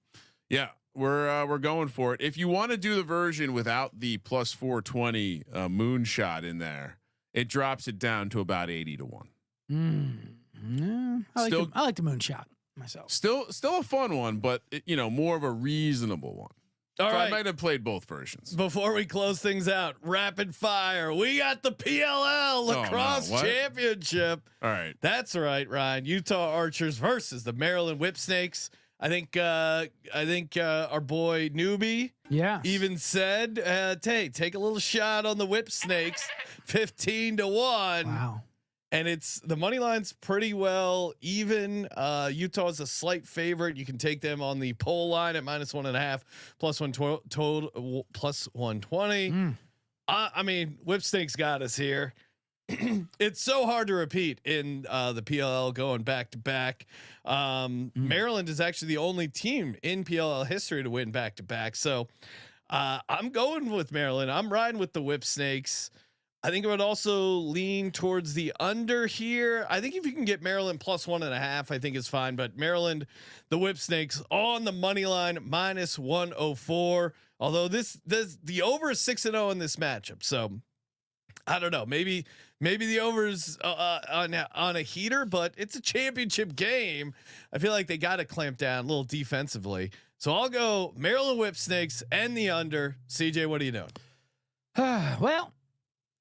yeah, we're going for it. If you want to do the version without the plus 420 moonshot in there, it drops it down to about 80 to 1. I like the moonshot myself. Still a fun one, but more of a reasonable one. All right. I might have played both versions. Before we close things out, rapid fire. We got the PLL Lacrosse Championship. All right. That's right, Ryan. Utah Archers versus the Maryland Whip Snakes. I think our boy Newbie even said, hey, take a little shot on the Whip Snakes, 15 to 1. Wow. And it's the money line's pretty well even. Utah is a slight favorite. You can take them on the poll line at -1.5, plus 120, plus 120. I mean, Whip Snakes got us here. It's so hard to repeat in the PLL going back to back. Maryland is actually the only team in PLL history to win back to back. So I'm going with Maryland. I'm riding with the Whip Snakes. I think I would also lean towards the under here. I think if you can get Maryland plus 1.5, I think is fine. But Maryland, the Whip Snakes on the money line minus 104. Although the over is 6-0 in this matchup, so I don't know. Maybe the over's on a heater, but it's a championship game. I feel like they got to clamp down a little defensively. So I'll go Maryland Whip Snakes and the under. CJ, what are you doing? Well,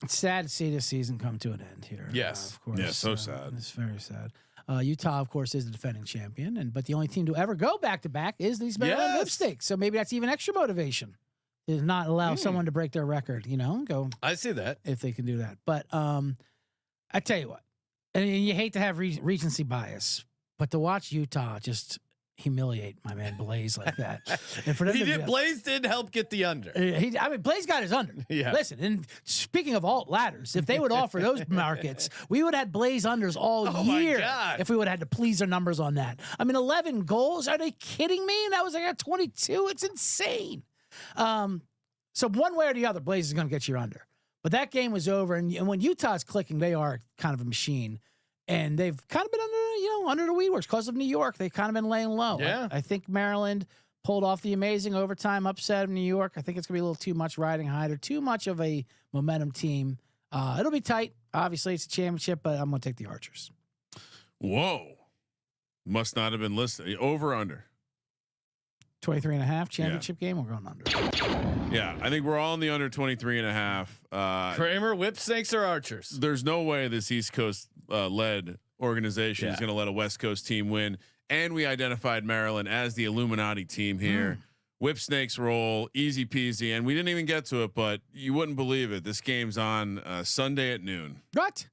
it's sad to see this season come to an end here. Yes, of course. Yeah, so sad. It's very sad. Utah, of course, is the defending champion, but the only team to ever go back to back is these Maryland Whip Snakes. So maybe that's even extra motivation. Is not allow someone to break their record, go. I see that if they can do that. But I tell you what, and you hate to have recency bias, but to watch Utah just humiliate my man Blaze like that, and for them Blaze did help get the under. Blaze got his under. Yeah. Listen, and speaking of alt ladders, if they would offer those markets, we would have had Blaze unders all year. If we would have had to please their numbers on that. 11 goals. Are they kidding me? That was like at 22. It's insane. So one way or the other, Blaze is going to get you under. But that game was over, and when Utah's clicking, they are kind of a machine, and they've kind of been under the weedworks because of New York. They've kind of been laying low. Yeah. I think Maryland pulled off the amazing overtime upset of New York. I think it's gonna be a little too much riding high. They're too much of a momentum team. It'll be tight. Obviously, it's a championship, but I'm going to take the Archers. Whoa, must not have been listed. Over under. 23.5 championship game. We're going under. Yeah, I think we're all in the under 23.5. Kramer, Whip Snakes or Archers? There's no way this East Coast led organization is going to let a West Coast team win. And we identified Maryland as the Illuminati team here. Whip Snakes roll, easy peasy, and we didn't even get to it, but you wouldn't believe it. This game's on Sunday at noon. What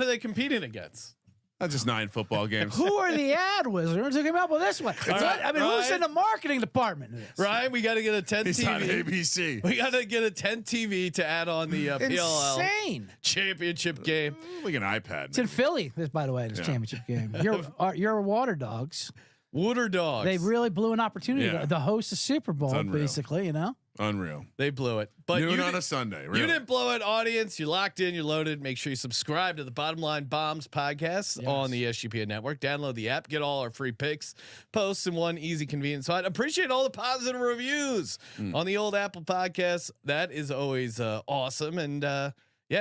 are they competing against? That's just 9 football games. Who are the ad wizards who came up with this one? Who's in the marketing department? Ryan, we got to get a 10 He's TV. on ABC. We got to get a 10 TV to add on the PLL Championship Game. Like an iPad. It's in Philly, by the way, this championship game. Your Water Dogs. Water Dogs. They really blew an opportunity to host the Super Bowl, basically, Unreal. They blew it. But noon on a Sunday. Really. You didn't blow it, audience. You locked in, you loaded. Make sure you subscribe to the Bottom Line Bombs podcast on the SGPN network. Download the app, get all our free picks, posts in one easy, convenient spot. Appreciate all the positive reviews on the old Apple podcast. That is always awesome. And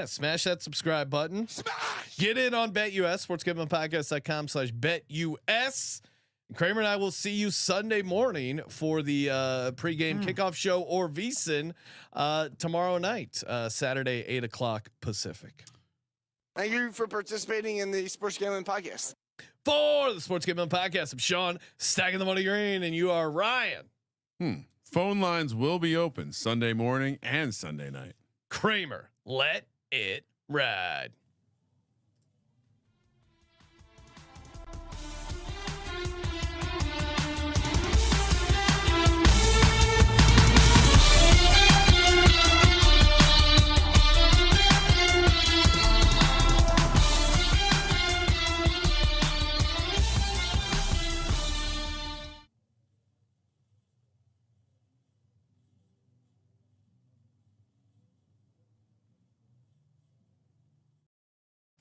smash that subscribe button. Get in on BetUS, sportsgamblingpodcast.com/BetUS. Kramer and I will see you Sunday morning for the pregame kickoff show or VSiN tomorrow night, Saturday, 8:00 Pacific. Thank you for participating in the Sports Gambling Podcast. For the Sports Gambling Podcast, I'm Sean, stacking the money green, and you are Ryan. Phone lines will be open Sunday morning and Sunday night. Kramer, let it ride.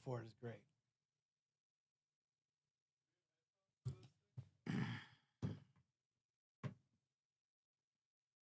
Ford is great.